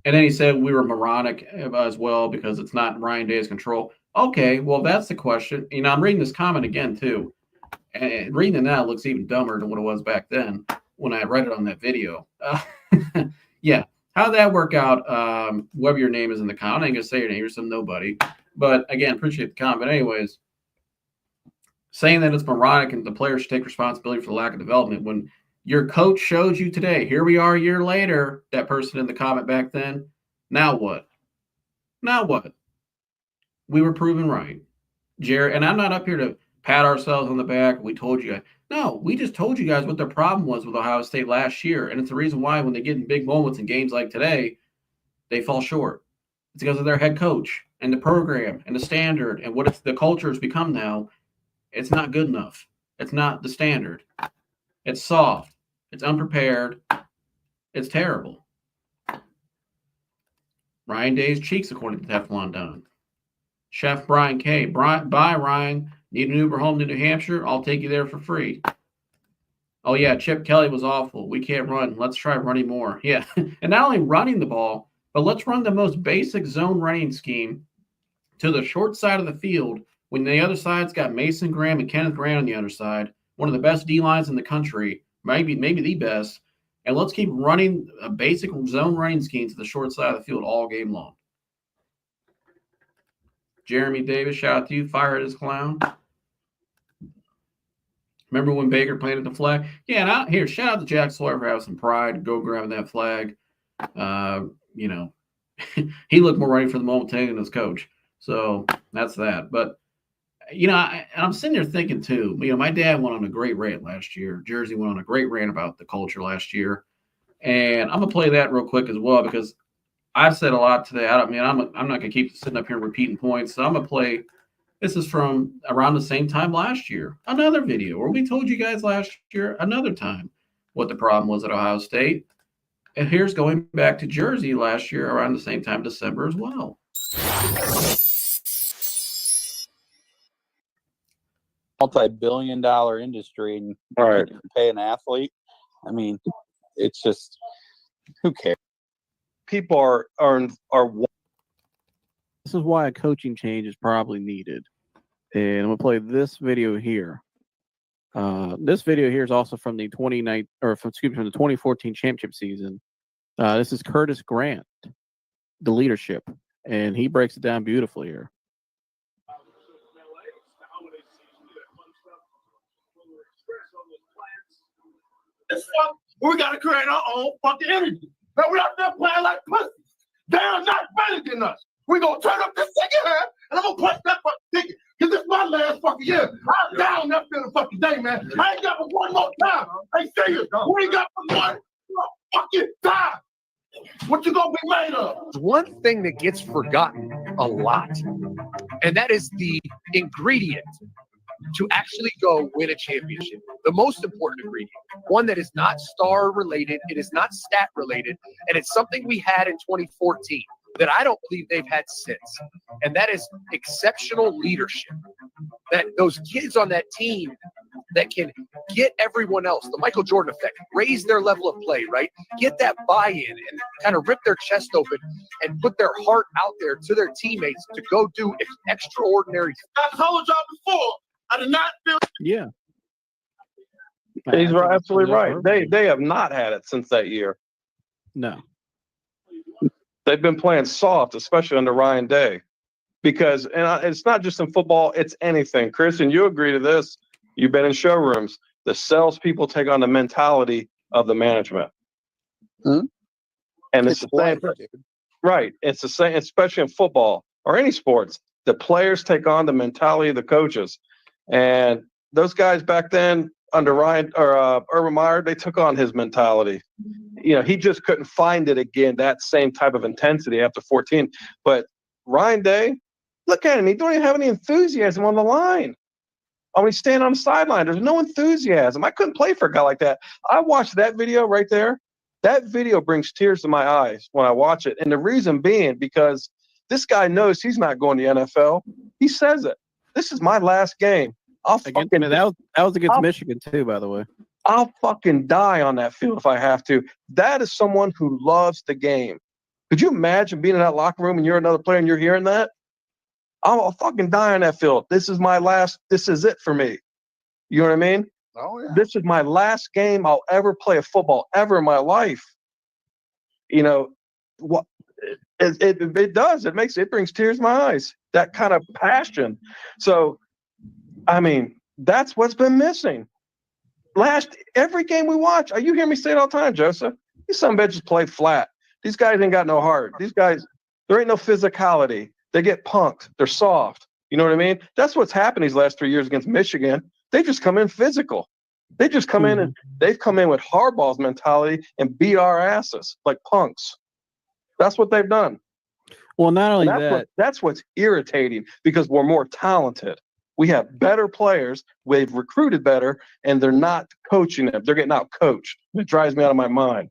and then he said we were moronic as well because it's not in Ryan Day's control. Okay, well, that's the question. I'm reading this comment again, too. And reading it now looks even dumber than what it was back then when I read it on that video. Yeah. How'd that work out? Whatever your name is in the comment. I ain't going to say your name. You're some nobody. But again, appreciate the comment. But anyways, saying that it's moronic and the players should take responsibility for the lack of development when your coach showed you today, here we are a year later, that person in the comment back then, now what? Now what? We were proven right. Jared, and I'm not up here to pat ourselves on the back. We told you guys. No, we just told you guys what their problem was with Ohio State last year. And it's the reason why when they get in big moments in games like today, they fall short. It's because of their head coach and the program and the standard and what the culture has become now. It's not good enough. It's not the standard. It's soft. It's unprepared. It's terrible. Ryan Day's cheeks, according to Teflon Don. Chef Brian K. Bye, Ryan. Need an Uber home to New Hampshire? I'll take you there for free. Oh, yeah, Chip Kelly was awful. We can't run. Let's try running more. Yeah, and not only running the ball, but let's run the most basic zone running scheme to the short side of the field when the other side's got Mason Graham and Kenneth Grant on the other side, one of the best D-lines in the country, maybe the best, and let's keep running a basic zone running scheme to the short side of the field all game long. Jeremy Davis, shout out to you. Fire at his clown. Remember when Baker planted the flag? Yeah, and here, shout out to Jack Sawyer for having some pride, go grabbing that flag. He looked more ready for the moment than his coach. So that's that. But, I'm sitting there thinking, too, my dad went on a great rant last year. Jersey went on a great rant about the culture last year. And I'm going to play that real quick as well because I've said a lot today. I'm not going to keep sitting up here repeating points. So I'm going to play. This is from around the same time last year. Another video where we told you guys last year, another time, what the problem was at Ohio State. And here's going back to Jersey last year around the same time, December as well. Multi-billion-dollar industry, and Right. you can pay an athlete. I mean, it's just, who cares? People are. This is why a coaching change is probably needed. And I'm going to play this video here. This video here is also from the 2014 championship season. This is Curtis Grant, the leadership, and he breaks it down beautifully here. We got to create our own fucking energy. Now we out there playing like pussies. They are not better than us. We gonna turn up this ticket here, and I'm gonna punch that fucking ticket. Cause this is my last fucking year. I'm down that feeling fucking day, man. I ain't got but one more time. Hey, serious. We ain't got but one more fucking time. What you gonna be made of? One thing that gets forgotten a lot, and that is the ingredient to actually go win a championship. The most important ingredient, one that is not star related, it is not stat related, and it's something we had in 2014 that I don't believe they've had since. And that is exceptional leadership. That those kids on that team that can get everyone else, the Michael Jordan effect, raise their level of play, right? Get that buy-in and kind of rip their chest open and put their heart out there to their teammates to go do extraordinary. I told y'all before, I did not feel. Yeah. He's absolutely right. They have not had it since that year. No. They've been playing soft, especially under Ryan Day, because it's not just in football; it's anything. Christian, you agree to this? You've been in showrooms. The salespeople take on the mentality of the management, and it's the same. Right? It's the same, especially in football or any sports. The players take on the mentality of the coaches, and those guys back then under Ryan or Urban Meyer, they took on his mentality. He just couldn't find it again, that same type of intensity after 14. But Ryan Day, look at him. He don't even have any enthusiasm on the line. When he's standing on the sideline, there's no enthusiasm. I couldn't play for a guy like that. I watched that video right there. That video brings tears to my eyes when I watch it. And the reason being because this guy knows he's not going to the NFL. He says it. This is my last game. That was against Michigan too, by the way. I'll fucking die on that field if I have to. That is someone who loves the game. Could you imagine being in that locker room and you're another player and you're hearing that? I'll fucking die on that field. This is it for me. You know what I mean? Oh, yeah. This is my last game I'll ever play a football ever in my life. You know, what it does. It brings tears to my eyes. That kind of passion. So, I mean, that's what's been missing. Every game we watch, you hear me say it all the time, Joseph. These some bitches play flat. These guys ain't got no heart. These guys, there ain't no physicality. They get punked. They're soft. You know what I mean? That's what's happened these last 3 years against Michigan. They just come in physical. They just come in and they've come in with Harbaugh's mentality and beat our asses like punks. That's what they've done. Well, not only that's what's irritating because we're more talented. We have better players. We've recruited better, and they're not coaching them. They're getting out coached. It drives me out of my mind.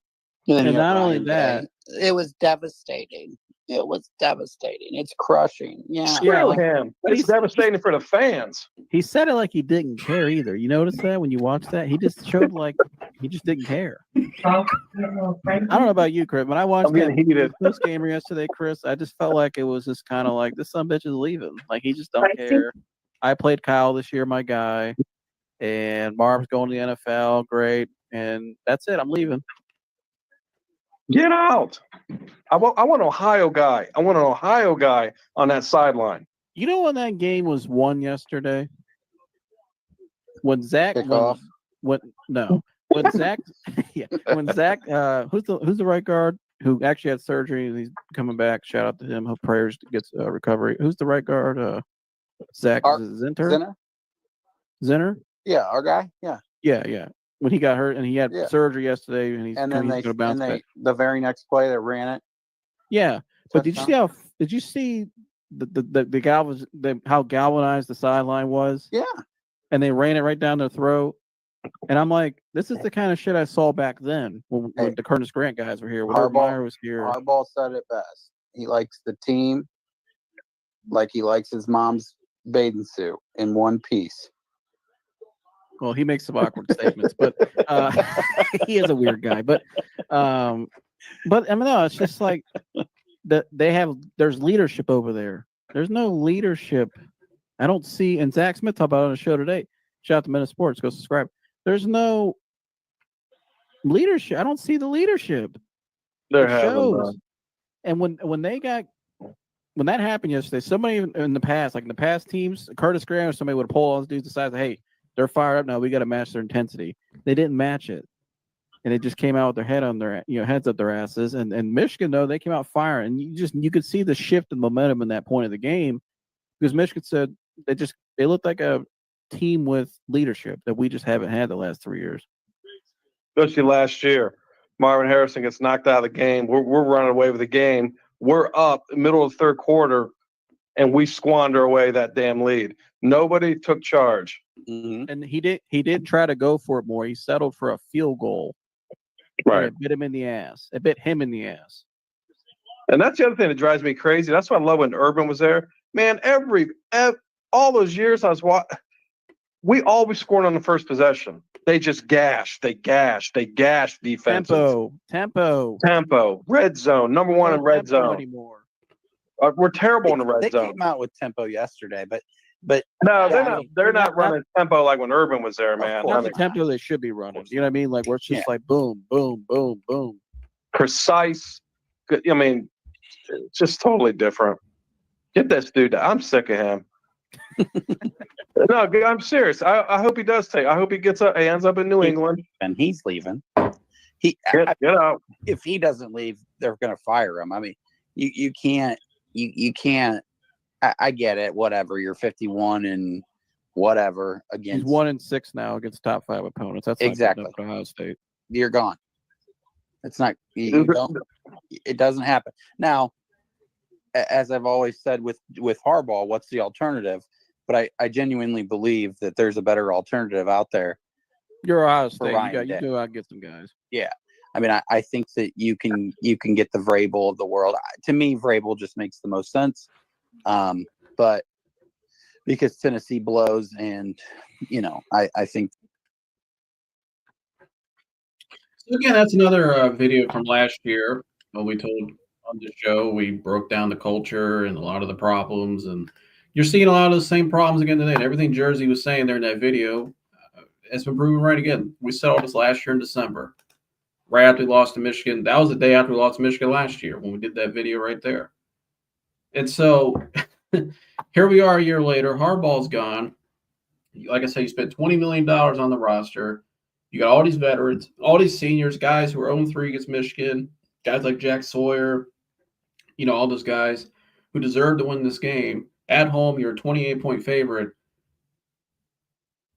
And not only that, it was devastating. It was devastating. It's crushing. Yeah. Screw him. But it's devastating for the fans. He said it like he didn't care either. You notice that when you watch that? He just showed like he just didn't care. I don't know about you, Chris. When I watched this game yesterday, Chris, I just felt like it was just kind of like this son bitch is leaving. Like he just don't care. I played Kyle this year, my guy, and Marv's going to the NFL. Great. And that's it. I'm leaving. Get out. I want an Ohio guy. I want an Ohio guy on that sideline. You know when that game was won yesterday? When Zach when Zach who's the right guard who actually had surgery and he's coming back. Shout out to him. Hope prayers gets recovery. Who's the right guard? Zach Zinner? Yeah, our guy. Yeah. Yeah. When he got hurt and he had surgery yesterday and he's going to bounce back. The very next play they ran it. Yeah. But did you see how galvanized the sideline was? Yeah. And they ran it right down their throat. And I'm like, this is the kind of shit I saw back then when the Curtis Grant guys were here. When Meyer was here. Harbaugh said it best. He likes the team like he likes his mom's bathing suit in one piece. Well, he makes some awkward statements, but he is a weird guy. But I mean, no, it's just like there's leadership over there. There's no leadership. I don't see, and Zach Smith talked about it on the show today. Shout out to Minute Sports. Go subscribe. There's no leadership. I don't see the leadership. There shows. And when that happened yesterday, somebody in the past teams, Curtis Graham or somebody would pull all those dudes aside and say, hey, they're fired up now. We got to match their intensity. They didn't match it. And it just came out with their head on their, heads up their asses. And Michigan, though, they came out firing. You could see the shift in momentum in that point of the game because Michigan said they looked like a team with leadership that we just haven't had the last 3 years. Especially last year. Marvin Harrison gets knocked out of the game. We're running away with the game. We're up middle of the third quarter, and we squander away that damn lead. Nobody took charge. Mm-hmm. And he did try to go for it more. He settled for a field goal. Right. It bit him in the ass. It bit him in the ass. And that's the other thing that drives me crazy. That's why I love when Urban was there. Man, all those years I was watching, we always scored on the first possession. They just gashed. They gashed defenses. Tempo. Red zone. Number one in red zone. Anymore. We're terrible in the red zone. They came out with tempo yesterday, but no, they're not running tempo like when Urban was there, man. Not the tempo they should be running. You know what I mean? Like where it's just like boom, boom, boom, boom. Precise. I mean, it's just totally different. Get this dude. I'm sick of him. No, I'm serious. I hope he does take. I hope he ends up in New England. And he's leaving. Get out. If he doesn't leave, they're going to fire him. I mean, you can't. You can't. I get it. Whatever. You're 51 and whatever against. He's 1-6 now against top 5 opponents. That's exactly not Ohio State. You're gone. It's not. You don't. It doesn't happen. Now, as I've always said with Harbaugh, what's the alternative? But I genuinely believe that there's a better alternative out there. You're Ohio State. You go out and get some guys. Yeah. I mean, I think that you can get the Vrabel of the world. To me, Vrabel just makes the most sense. But because Tennessee blows, and I think. So again, that's another video from last year. We told on the show, we broke down the culture and a lot of the problems, and you're seeing a lot of the same problems again today. And everything Jersey was saying there in that video has been proven right again. We said all this last year in December, right after we lost to Michigan. That was the day after we lost to Michigan last year when we did that video right there. And so here we are a year later. Harbaugh's gone. Like I said, you spent $20 million on the roster. You got all these veterans, all these seniors, guys who are 0-3 against Michigan, guys like Jack Sawyer, all those guys who deserve to win this game. At home, you're a 28-point favorite.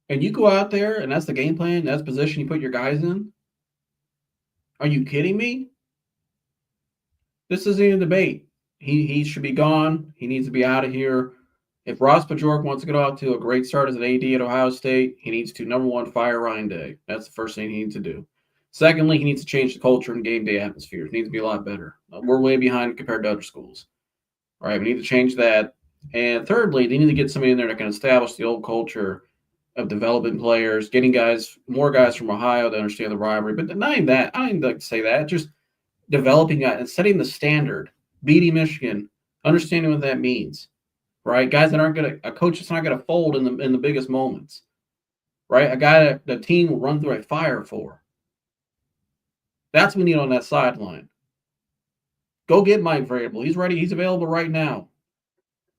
And you go out there, and that's the game plan, that's the position you put your guys in? Are you kidding me? This isn't even a debate. He should be gone. He needs to be out of here. If Ross Bajork wants to get off to a great start as an AD at Ohio State, he needs to, number one, fire Ryan Day. That's the first thing he needs to do. Secondly, he needs to change the culture and game day atmosphere. It needs to be a lot better. We're way behind compared to other schools. All right, we need to change that. And thirdly, they need to get somebody in there that can establish the old culture of developing players, getting more guys from Ohio to understand the rivalry. But not even that. I don't even like to say that. Just developing and setting the standard, beating Michigan, understanding what that means. Right, guys that aren't a coach that's not going to fold in the biggest moments, right? A guy that the team will run through a fire for. That's what we need on that sideline. Go get Mike Vrabel. He's ready. He's available right now.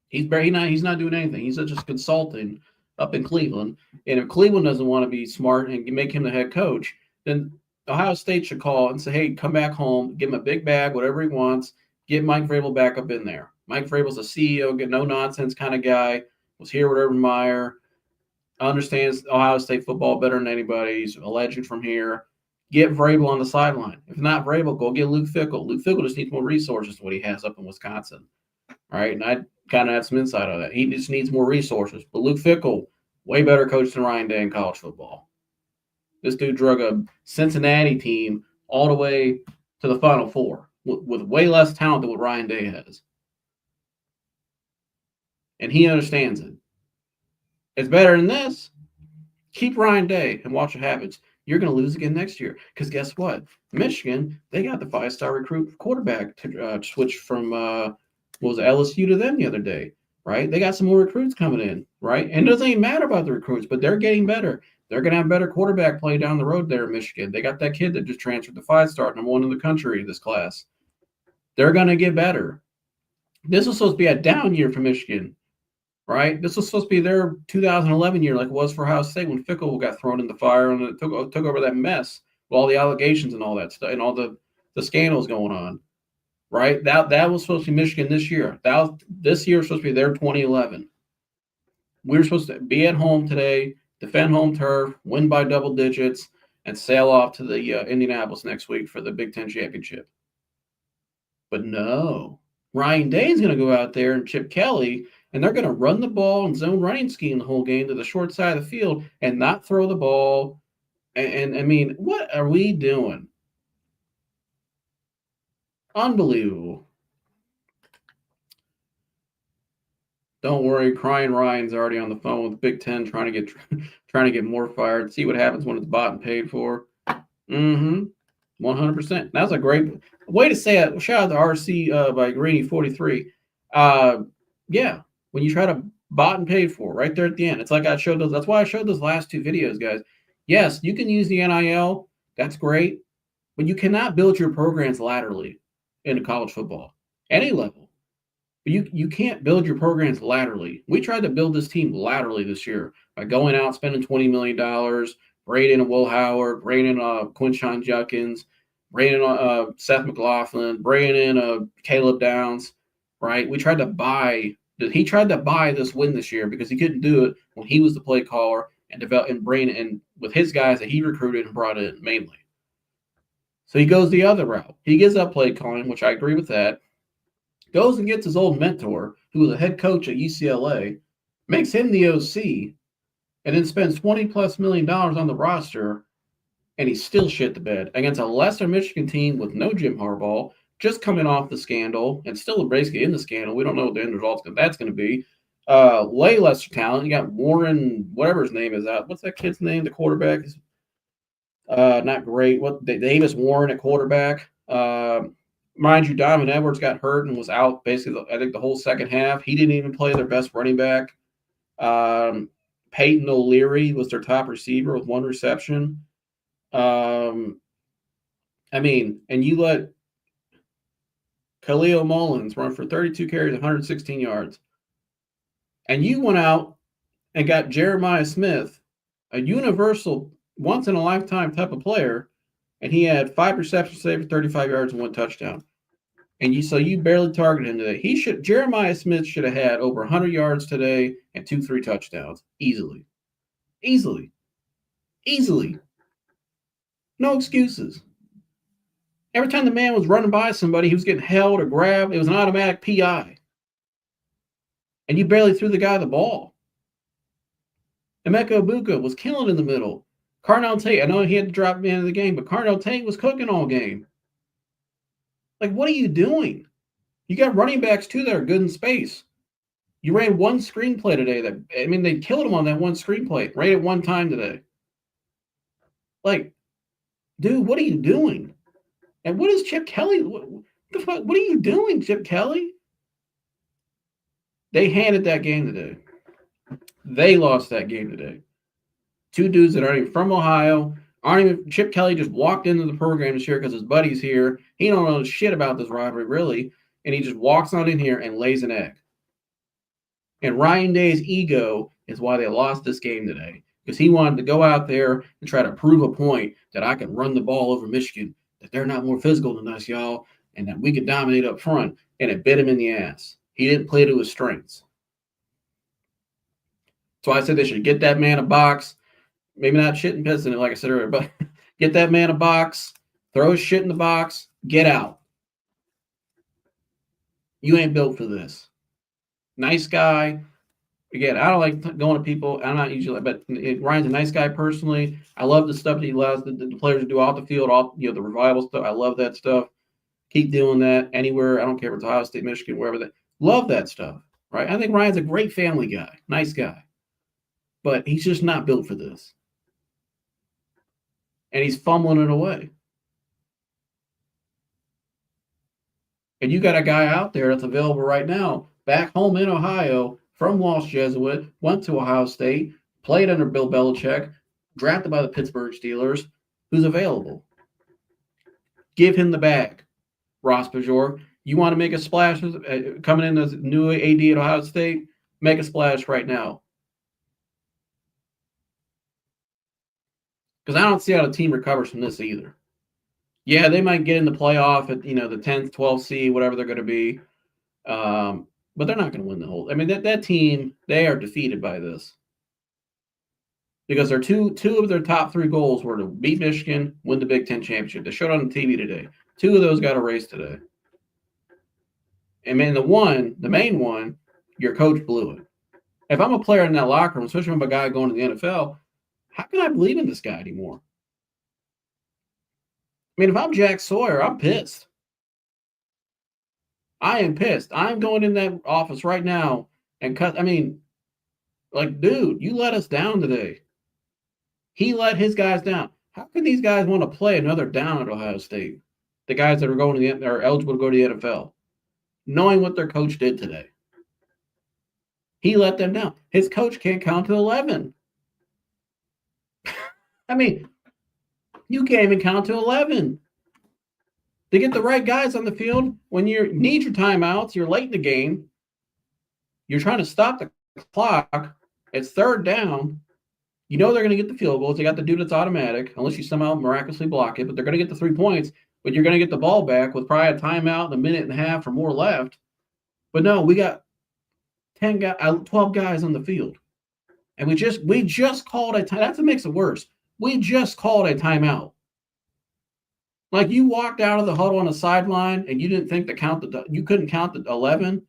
He's not doing anything. He's just consulting up in Cleveland. And if Cleveland doesn't want to be smart and make him the head coach, then Ohio State should call and say, "Hey, come back home. Give him a big bag, whatever he wants. Get Mike Vrabel back up in there." Mike Vrabel's a CEO, get no nonsense kind of guy. Was here with Urban Meyer. Understands Ohio State football better than anybody. He's a legend from here. Get Vrabel on the sideline. If not Vrabel, go get Luke Fickell. Luke Fickell just needs more resources than what he has up in Wisconsin. All right, and I kind of have some insight on that. He just needs more resources. But Luke Fickell, way better coach than Ryan Day in college football. This dude drug a Cincinnati team all the way to the Final Four with way less talent than what Ryan Day has. And he understands it. It's better than this. Keep Ryan Day and watch what happens. You're going to lose again next year. Because guess what? Michigan, they got the 5-star recruit quarterback to switch from LSU to them the other day, right? They got some more recruits coming in, right? And it doesn't even matter about the recruits, but they're getting better. They're going to have better quarterback play down the road there in Michigan. They got that kid that just transferred to 5-star, number 1 in the country this class. They're going to get better. This was supposed to be a down year for Michigan. Right? This was supposed to be their 2011 year, like it was for Ohio State when Fickell got thrown in the fire and it took over that mess with all the allegations and all that stuff and all the scandals going on. Right? That was supposed to be Michigan this year. This year was supposed to be their 2011. We were supposed to be at home today, defend home turf, win by double digits, and sail off to the Indianapolis next week for the Big Ten championship. But no, Ryan Day is going to go out there and Chip Kelly. And they're going to run the ball and zone running scheme the whole game to the short side of the field and not throw the ball. And I mean, what are we doing? Unbelievable. Don't worry, crying Ryan's already on the phone with Big Ten trying to get more fired. See what happens when it's bought and paid for. 100%. That's a great way to say it. Shout out to RC by Greeny 43. Yeah. When you try to bought and paid for right there at the end. It's like I showed those. That's why I showed those last 2 videos, guys. Yes, you can use the NIL. That's great. But you cannot build your programs laterally into college football. Any level. But you can't build your programs laterally. We tried to build this team laterally this year by going out, spending $20 million, bringing in Will Howard, bringing in Quinshon Judkins, bringing in Seth McLaughlin, bringing in Caleb Downs, right? He tried to buy this win this year because he couldn't do it when he was the play caller and develop and bring in with his guys that he recruited and brought in mainly. So he goes the other route. He gives up play calling, which I agree with that. Goes and gets his old mentor, who was a head coach at UCLA, makes him the OC, and then spends $20+ million on the roster and he still shit the bed against a lesser Michigan team with no Jim Harbaugh, just coming off the scandal and still basically in the scandal. We don't know what the end result that's going to be. Way lesser talent. You got Warren, whatever his name is. What's that kid's name? The quarterback is not great. What Davis Warren at quarterback. Mind you, Donovan Edwards got hurt and was out basically, I think, the whole second half. He didn't even play their best running back. Peyton O'Leary was their top receiver with 1 reception. And you let Khalil Mullins run for 32 carries, 116 yards. And you went out and got Jeremiah Smith, a universal, once-in-a-lifetime type of player, and he had 5 receptions today for 35 yards and 1 touchdown. And you barely targeted him today. Jeremiah Smith should have had over 100 yards today and 2-3 touchdowns easily. No excuses. Every time the man was running by somebody, he was getting held or grabbed. It was an automatic PI. And you barely threw the guy the ball. Emeka Ibuka was killing in the middle. Carnell Tate, I know he had to drop at the end of the game, but Carnell Tate was cooking all game. Like, what are you doing? You got running backs, too, that are good in space. You ran 1 screenplay today. They killed him on that 1 screenplay. Ran it 1 time today. Like, dude, what are you doing? And what is Chip Kelly? What the fuck? What are you doing, Chip Kelly? They handed that game today. They lost that game today. 2 dudes that aren't even from Ohio. Chip Kelly just walked into the program this year because his buddy's here. He don't know shit about this rivalry, really. And he just walks on in here and lays an egg. And Ryan Day's ego is why they lost this game today. Because he wanted to go out there and try to prove a point that I can run the ball over Michigan, that they're not more physical than us, y'all, and that we can dominate up front. And it bit him in the ass. He didn't play to his strengths. So I said they should get that man a box. Maybe not shit and piss in it, like I said earlier, but get that man a box, throw his shit in the box, get out. You ain't built for this. Nice guy. Again, I don't like going to people. I'm not usually, but Ryan's a nice guy personally. I love the stuff that he allows the players to do off the field, the revival stuff. I love that stuff. Keep doing that anywhere. I don't care if it's Ohio State, Michigan, wherever. Love that stuff, right? I think Ryan's a great family guy, nice guy. But he's just not built for this. And he's fumbling it away. And you got a guy out there that's available right now, back home in Ohio, from Walsh Jesuit, went to Ohio State, played under Bill Belichick, drafted by the Pittsburgh Steelers, who's available. Give him the bag, Ross Bajor. You want to make a splash coming in as new AD at Ohio State? Make a splash right now. Because I don't see how the team recovers from this either. Yeah, they might get in the playoff at the 10th, 12th seed, whatever they're going to be. But they're not going to win the whole. That team, they are defeated by this. Because their two of their top 3 goals were to beat Michigan, win the Big Ten championship. They showed on the TV today. 2 of those got erased today. And the main one, your coach blew it. If I'm a player in that locker room, especially if I'm a guy going to the NFL, how can I believe in this guy anymore? If I'm Jack Sawyer, I'm pissed. I am pissed. I'm going in that office right now and cut. Dude, you let us down today. He let his guys down. How can these guys want to play another down at Ohio State? The guys that are eligible to go to the NFL, knowing what their coach did today. He let them down. His coach can't count to 11. You can't even count to 11. To get the right guys on the field, when you need your timeouts, you're late in the game, you're trying to stop the clock, it's 3rd down, they're going to get the field goals. They got the dude that's automatic, unless you somehow miraculously block it, but they're going to get the 3 points, but you're going to get the ball back with probably a timeout and a minute and a half or more left. But no, we got 12 guys on the field. And we just called a time. That's what makes it worse. We just called a timeout. Like, you walked out of the huddle on the sideline and you didn't think you couldn't count the 11.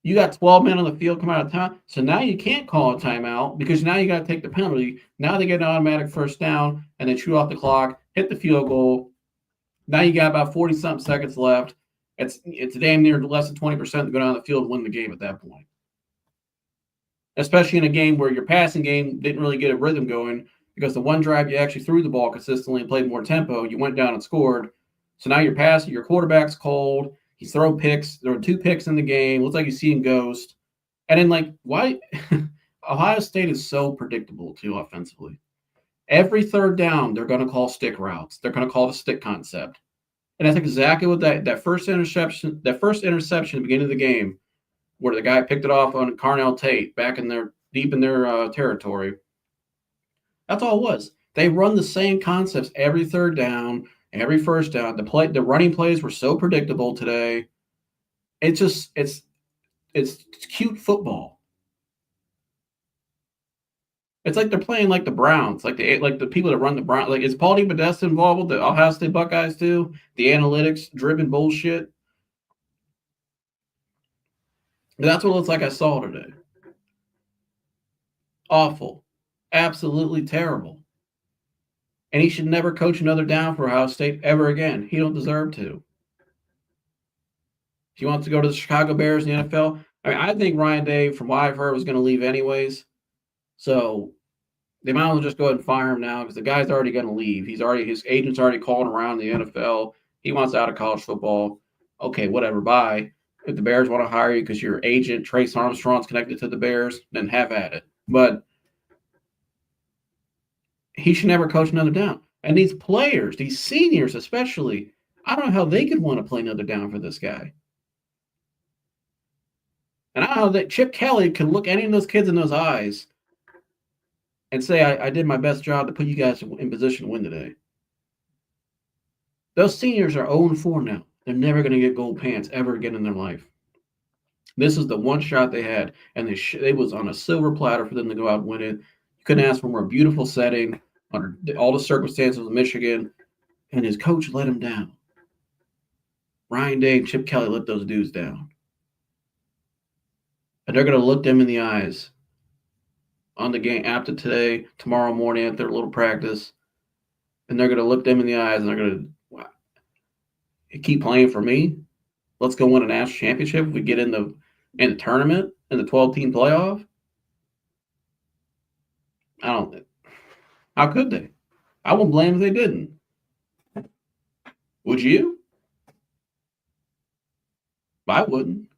You got 12 men on the field come out of time. So now you can't call a timeout because now you got to take the penalty. Now they get an automatic first down and they shoot off the clock, hit the field goal. Now you got about 40-something seconds left. It's damn near less than 20% to go down the field and win the game at that point. Especially in a game where your passing game didn't really get a rhythm going because the one drive you actually threw the ball consistently and played more tempo, you went down and scored. So now you're passing, your quarterback's cold. He's throwing picks. There were 2 picks in the game. Looks like he's seeing ghost. And then, like, why? Ohio State is so predictable, too, offensively. Every third down, they're going to call stick routes. They're going to call the stick concept. And I think exactly what that first interception at the beginning of the game, where the guy picked it off on Carnell Tate back in their deep in their territory. That's all it was. They run the same concepts every third down, every first down. The running plays were so predictable today. It's cute football. It's like they're playing like the Browns, like the people that run the Browns. Like, is Paul DePodesta involved with the Ohio State Buckeyes too? The analytics driven bullshit. That's what it looks like I saw today. Awful. Absolutely terrible. And he should never coach another down for Ohio State ever again. He don't deserve to. If he wants to go to the Chicago Bears in the NFL, I think Ryan Day, from what I've heard, was going to leave anyways. So they might as well just go ahead and fire him now because the guy's already going to leave. His agent's already calling around the NFL. He wants out of college football. Okay, whatever, bye. If the Bears want to hire you because your agent, Trace Armstrong's connected to the Bears, then have at it. But he should never coach another down. And these players, these seniors especially, I don't know how they could want to play another down for this guy. And I don't know that Chip Kelly can look any of those kids in those eyes and say, I did my best job to put you guys in position to win today. Those seniors are 0-4 now. They're never going to get gold pants ever again in their life. This is the one shot they had, and it was on a silver platter for them to go out and win it. You couldn't ask for a more beautiful setting under all the circumstances of Michigan, and his coach let him down. Ryan Day and Chip Kelly let those dudes down. And they're going to look them in the eyes on the game after today, tomorrow morning at their little practice, and they're going to look them in the eyes and they're going to, wow, you keep playing for me? Let's go win a national championship if we get in the tournament, in the 12-team playoff? How could they? I wouldn't blame if they didn't. Would you? I wouldn't.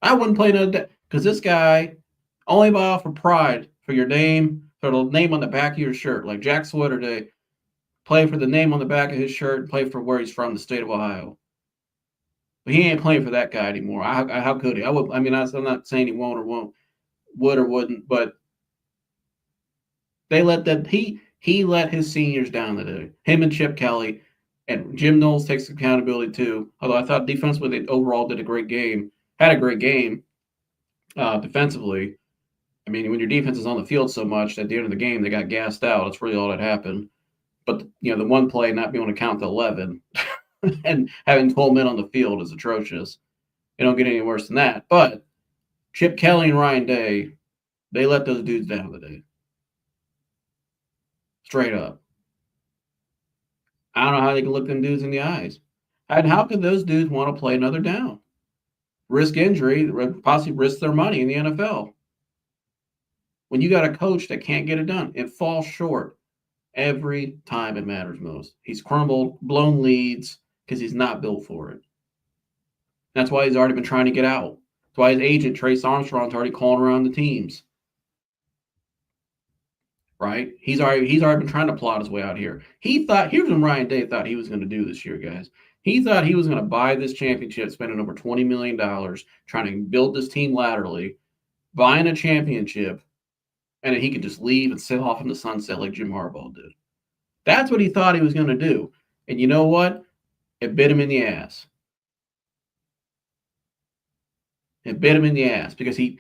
I wouldn't play another day because this guy only bought for pride, for your name, for the name on the back of your shirt, like Jack Sweater Day. Play for the name on the back of his shirt, play for where he's from, the state of Ohio. But he ain't playing for that guy anymore. How could he? I'm not saying he won't or won't, would or wouldn't, but they let them. He let his seniors down today. Him and Chip Kelly, and Jim Knowles takes accountability too. Although I thought defensively they overall did a great game, defensively. I mean, when your defense is on the field so much, at the end of the game they got gassed out. That's really all that happened. But the one play not being able to count to 11 and having 12 men on the field is atrocious. You don't get any worse than that. But Chip Kelly and Ryan Day, they let those dudes down today. Straight up. I don't know how they can look them dudes in the eyes. And how could those dudes want to play another down? Risk injury, possibly risk their money in the NFL. When you got a coach that can't get it done, it falls short every time it matters most. He's crumbled, blown leads because he's not built for it. That's why he's already been trying to get out. That's why his agent, Trace Armstrong's already calling around the teams. Right? He's already been trying to plot his way out here. Here's what Ryan Day thought he was going to do this year, guys. He thought he was going to buy this championship, spending over $20 million, trying to build this team laterally, buying a championship, and then he could just leave and sail off in the sunset like Jim Harbaugh did. That's what he thought he was going to do. And you know what? It bit him in the ass. It bit him in the ass because he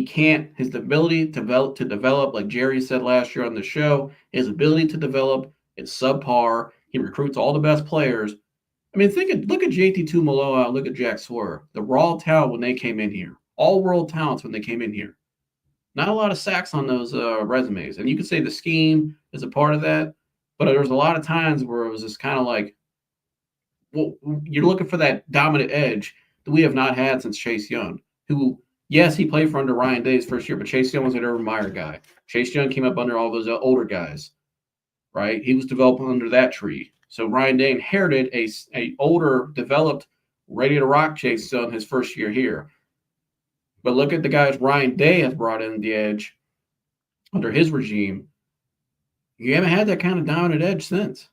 can't, his ability to develop, like Jerry said last year on the show, his ability to develop is subpar. He recruits all the best players, I mean, look at JT Tuimoloau, look at Jack Swerve. The raw talent when they came in here. All world talents when they came in here. Not a lot of sacks on those resumes. And you could say the scheme is a part of that, but there's a lot of times where it was just kind of like, well, you're looking for that dominant edge that we have not had since Chase Young, who, yes, he played for under Ryan Day's first year, but Chase Young was an Urban Meyer guy. Chase Young came up under all those older guys, right? He was developed under that tree. So Ryan Day inherited a older, developed, ready to rock Chase Young his first year here. But look at the guys Ryan Day has brought in the edge under his regime. You haven't had that kind of dominant edge since.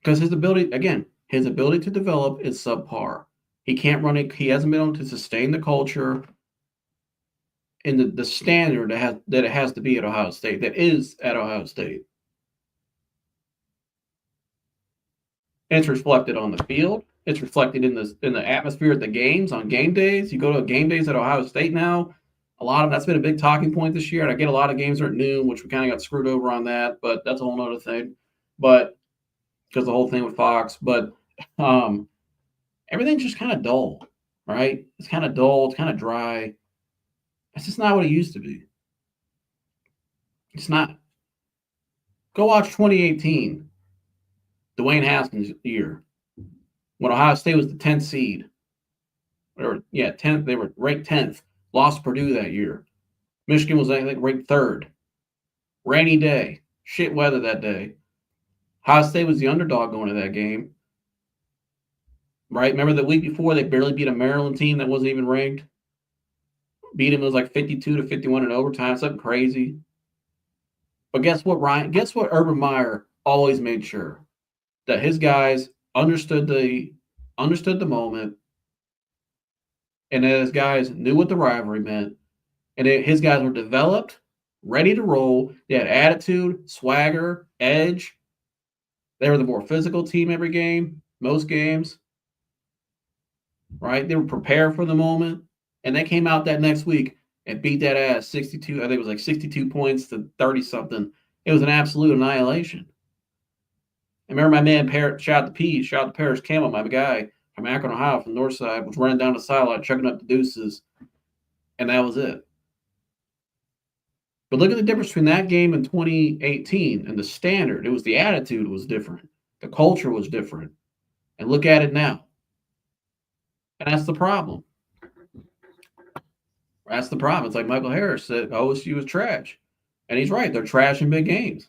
Because his ability to develop is subpar. He can't run it. He hasn't been able to sustain the culture and the standard that it has to be at Ohio State, that is at Ohio State. And it's reflected on the field. It's reflected in the atmosphere at the games, on game days. You go to game days at Ohio State now, a lot of that's been a big talking point this year. And I get a lot of games are at noon, which we kind of got screwed over on that, but that's a whole nother thing. But because the whole thing with Fox, but everything's just kind of dull, right? It's kind of dull. It's kind of dry. It's just not what it used to be. It's not. Go watch 2018, Dwayne Haskins' year, when Ohio State was the 10th seed. 10th. They were ranked 10th. Lost to Purdue that year. Michigan was, I think, ranked 3rd. Rainy day. Shit weather that day. Ohio State was the underdog going to that game. Right? Remember the week before they barely beat a Maryland team that wasn't even ranked? Beat him, it was like 52-51 in overtime, something crazy. But guess what, Ryan? Guess what Urban Meyer always made sure? That his guys understood the moment, and that his guys knew what the rivalry meant, and his guys were developed, ready to roll. They had attitude, swagger, edge. They were the more physical team every game, most games. Right? They were prepared for the moment, and they came out that next week and beat that ass 62. I think it was like 62 points to 30 something. It was an absolute annihilation. I remember my man, shout out to Paris Campbell, my guy from Akron, Ohio, from the north side, was running down the sideline, chugging up the deuces, and that was it. But look at the difference between that game and 2018 and the standard. It was the attitude was different. The culture was different. And look at it now. And that's the problem. That's the problem. It's like Michael Harris said, OSU was trash. And he's right. They're trash in big games.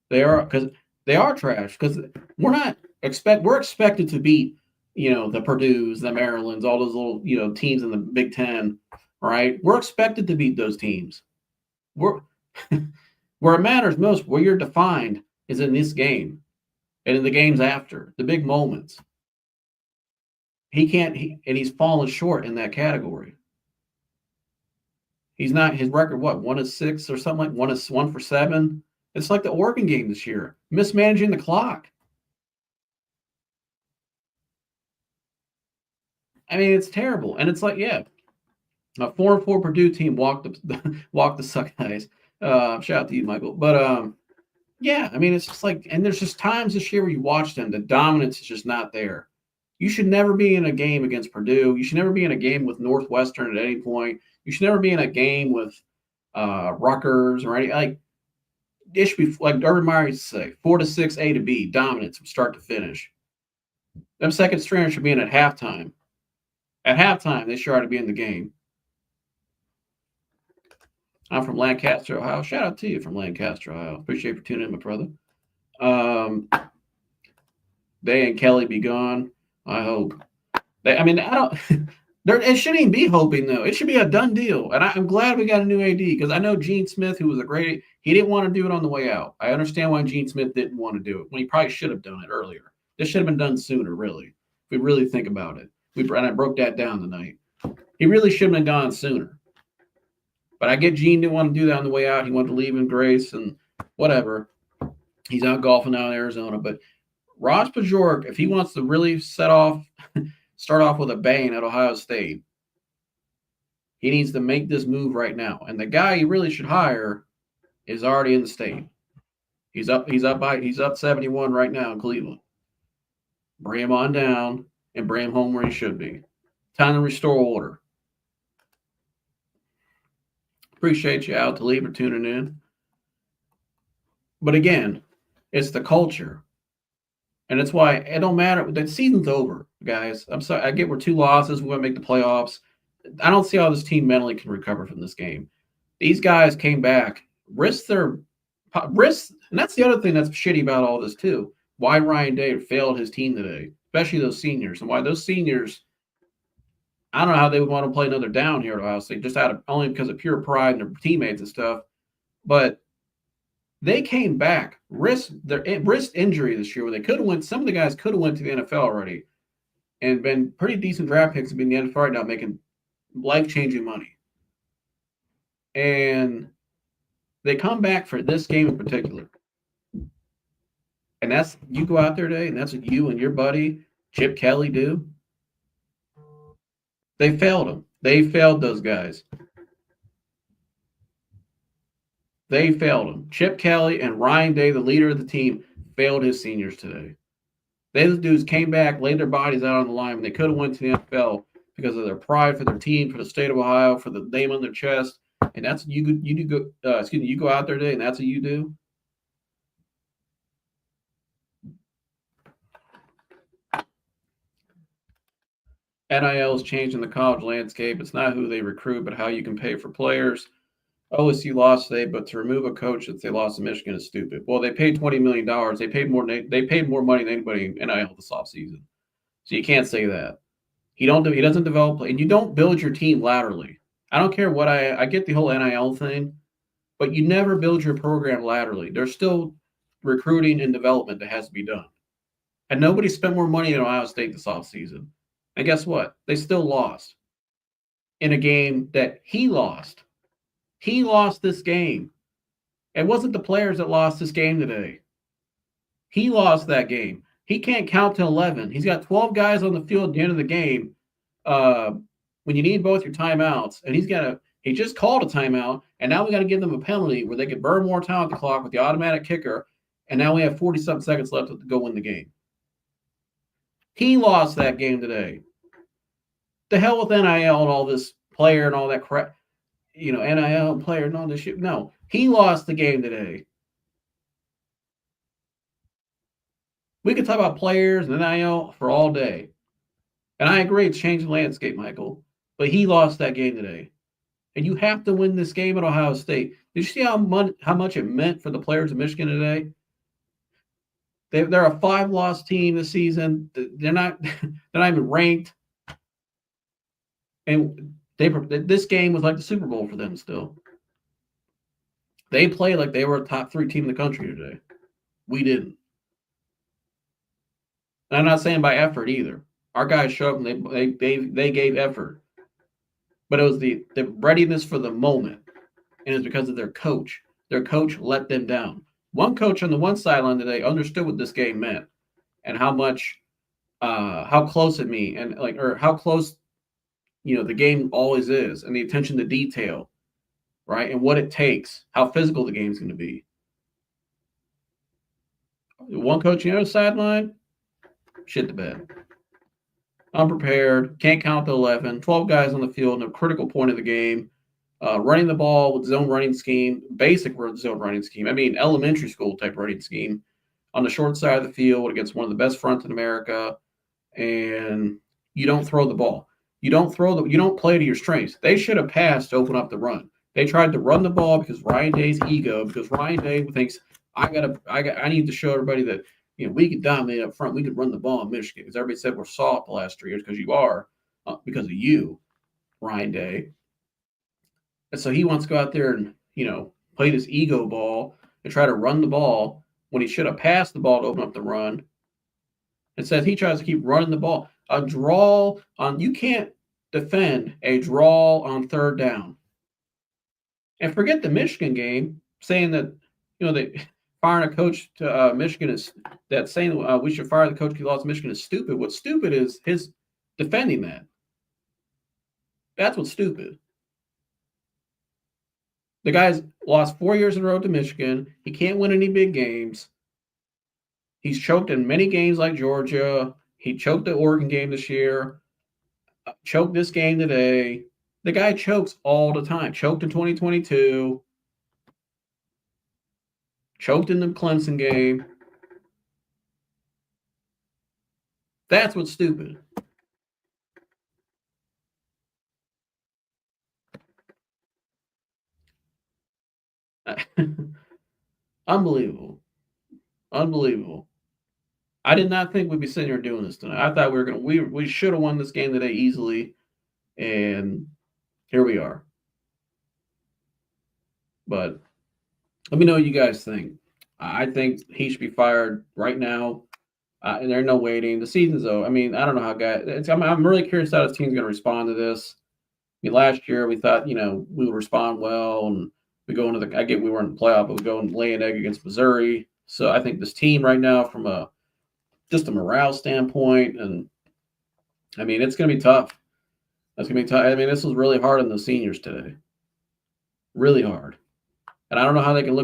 They are, because they are trash, because we're expected to beat, the Purdues, the Marylands, all those little, teams in the Big Ten, right? We're expected to beat those teams. Where it matters most, where you're defined, is in this game and in the games after, the big moments. He's fallen short in that category. He's not, his record, 1-6 or something like 1 for 7. It's like the Oregon game this year, mismanaging the clock. I mean, it's terrible. And it's like, a 4-4 Purdue team walked the suck guys. Shout out to you, Michael. But I mean, it's just like, and there's just times this year where you watch them, the dominance is just not there. You should never be in a game against Purdue. You should never be in a game with Northwestern at any point. You should never be in a game with Rutgers or any, like, it should be like Urban Meyer used to say, 4 to 6, A to B, dominance from start to finish. Them second stringers should be in at halftime. At halftime, they sure ought to be in the game. I'm from Lancaster, Ohio. Shout out to you from Lancaster, Ohio. Appreciate you for tuning in, my brother. They and Kelly be gone. I hope. It shouldn't even be hoping, though. It should be a done deal. And I'm glad we got a new AD, because I know Gene Smith, who was he didn't want to do it on the way out. I understand why Gene Smith didn't want to do it when he probably should have done it earlier. This should have been done sooner, really, if we really think about it. And I broke that down tonight. He really should have been gone sooner. But I get Gene didn't want to do that on the way out. He wanted to leave in grace and whatever. He's out golfing out in Arizona. But Ross Pajork, if he wants to really start off with a bang at Ohio State, he needs to make this move right now. And the guy he really should hire is already in the state. He's up 71 right now in Cleveland. bring him on down, and bring him home where he should be. Time to restore order. Appreciate you out to leave or tuning in. But again, it's the culture. And that's why it don't matter. The season's over, guys. I'm sorry. I get we're 2 losses. We want to make the playoffs. I don't see how this team mentally can recover from this game. These guys came back, risked, and that's the other thing that's shitty about all this too. Why Ryan Day failed his team today, especially those seniors, and why those seniors. I don't know how they would want to play another down here at Ohio State, just out of only because of pure pride in their teammates and stuff. But they came back, risked injury this year where they could have went. Some of the guys could have went to the NFL already and been pretty decent draft picks and been in the NFL right now making life-changing money. And they come back for this game in particular. And that's you go out there today, and that's what you and your buddy Chip Kelly do. They failed them. They failed those guys. They failed them. Chip Kelly and Ryan Day, the leader of the team, failed his seniors today. Those dudes came back, laid their bodies out on the line when they could have went to the NFL because of their pride for their team, for the state of Ohio, for the name on their chest. And that's you go out there today, and that's what you do. NIL is changing the college landscape. It's not who they recruit, but how you can pay for players. OSU lost today, but to remove a coach that they lost to Michigan is stupid. Well, they paid $20 million. They paid more money than anybody in NIL this offseason. So you can't say that. He doesn't develop, and you don't build your team laterally. I don't care what I get the whole NIL thing, but you never build your program laterally. There's still recruiting and development that has to be done. And nobody spent more money in Ohio State this offseason. And guess what? They still lost in a game that he lost. He lost this game. It wasn't the players that lost this game today. He lost that game. He can't count to 11. He's got 12 guys on the field at the end of the game when you need both your timeouts. And he just called a timeout, and now we got to give them a penalty where they could burn more time on the clock with the automatic kicker, and now we have 40-something seconds left to go win the game. He lost that game today. The hell with NIL and all this player and all that crap. NIL player and all this shit. No, he lost the game today. We could talk about players and NIL for all day. And I agree, it's changed the landscape, Michael. But he lost that game today. And you have to win this game at Ohio State. Did you see how much it meant for the players of Michigan today? They're a 5-loss team this season. They're not even ranked. And this game was like the Super Bowl for them still. They played like they were a top 3 team in the country today. We didn't. And I'm not saying by effort either. Our guys showed up and they gave effort. But it was the readiness for the moment. And it's because of their coach. Their coach let them down. One coach on the one sideline today understood what this game meant and how close it mean or how close the game always is, and the attention to detail, right? And what it takes, how physical the game's going to be. One coach on the other sideline, shit the bed. Unprepared, can't count to 11, 12 guys on the field in a critical point of the game, running the ball with zone running scheme, basic zone running scheme. I mean, elementary school type running scheme on the short side of the field against one of the best fronts in America, and you don't throw the ball. You don't play to your strengths. They should have passed to open up the run. They tried to run the ball because Ryan Day's ego, because Ryan Day thinks I need to show everybody that we could dominate up front. We could run the ball in Michigan because everybody said we're soft the last 3 years because you are because of you, Ryan Day. And so he wants to go out there and play this ego ball and try to run the ball when he should have passed the ball to open up the run. Instead, he tries to keep running the ball. You can't defend a draw on 3rd down. And forget the Michigan game, saying that, they firing a coach to Michigan saying we should fire the coach because he lost Michigan is stupid. What's stupid is his defending that. That's what's stupid. The guy's lost 4 years in a row to Michigan. He can't win any big games. He's choked in many games like Georgia He choked the Oregon game this year, choked this game today. The guy chokes all the time. Choked in 2022. Choked in the Clemson game. That's what's stupid. Unbelievable. Unbelievable. I did not think we'd be sitting here doing this tonight. I thought we should have won this game today easily, and here we are. But let me know what you guys think. I think he should be fired right now. And there's no waiting. The season's over. I mean, I don't know how guys. I'm really curious how this team's going to respond to this. I mean, last year we thought, we would respond well, and we go into I get we weren't in the playoff, but we go and lay an egg against Missouri. So I think this team right now, from just a morale standpoint, and I mean, it's going to be tough. That's going to be tough. I mean, this was really hard on the seniors today. Really hard. And I don't know how they can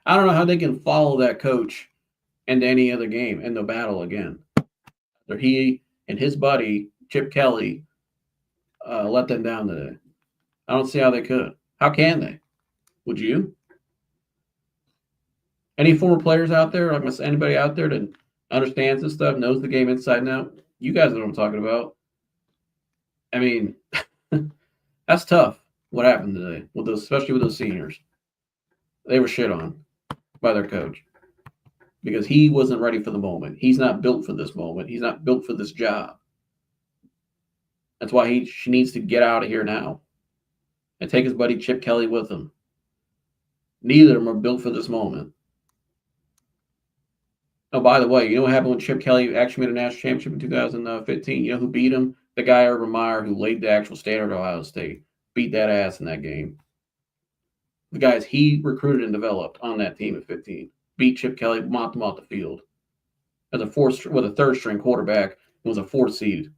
I don't know how they can follow that coach into any other game in the battle again. He and his buddy, Chip Kelly, let them down today. I don't see how they could. How can they? Would you? Any former players out there, anybody out there that understands this stuff, knows the game inside and out? You guys know what I'm talking about. I mean, that's tough what happened today, especially with those seniors. They were shit on by their coach because he wasn't ready for the moment. He's not built for this moment. He's not built for this job. That's why she needs to get out of here now and take his buddy Chip Kelly with him. Neither of them are built for this moment. Oh, by the way, you know what happened when Chip Kelly actually made a national championship in 2015? You know who beat him? The guy, Urban Meyer, who laid the actual standard at Ohio State. Beat that ass in that game. The guys he recruited and developed on that team at 15. Beat Chip Kelly, mopped him off the field. As a third string quarterback, was a fourth seed.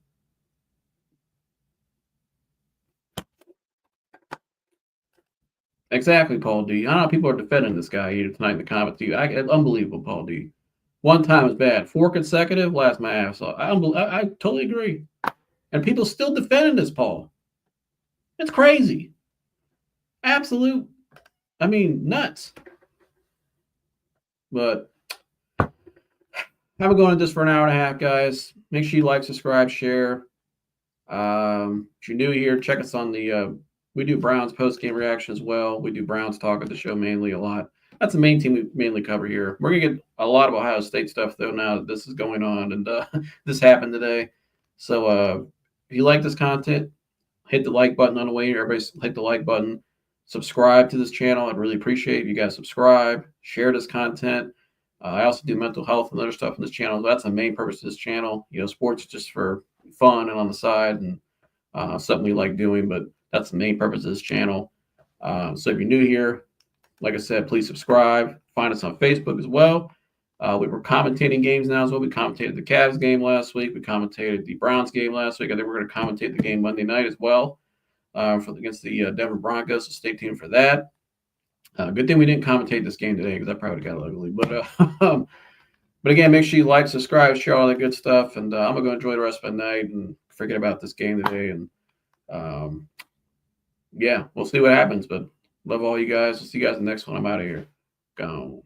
Exactly, Paul D. I don't know how people are defending this guy here tonight in the comments. Unbelievable, Paul D. One time is bad. 4 consecutive, laughs my ass off. I totally agree. And people still defending this, Paul. It's crazy. Absolute. I mean, nuts. But I've been going at this for an hour and a half, guys. Make sure you like, subscribe, share. If you're new here, check us on we do Browns post-game reaction as well. We do Browns talk at the show mainly a lot. That's the main team we mainly cover here. We're going to get a lot of Ohio State stuff, though, now that this is going on and this happened today. So if you like this content, hit the like button on the way here. Everybody hit the like button. Subscribe to this channel. I'd really appreciate if you guys subscribe, share this content. I also do mental health and other stuff on this channel. That's the main purpose of this channel. Sports is just for fun and on the side and something we like doing, but that's the main purpose of this channel. So if you're new here, like I said, please subscribe. Find us on Facebook as well. We were commentating games now as well. We commentated the Cavs game last week. We commentated the Browns game last week. I think we're going to commentate the game Monday night as well against the Denver Broncos. So stay tuned for that. Good thing we didn't commentate this game today because I probably got ugly. But again, make sure you like, subscribe, share all that good stuff. And I'm going to go enjoy the rest of the night and forget about this game today. And yeah, we'll see what happens. But love all you guys. We'll see you guys in the next one. I'm out of here. Gone.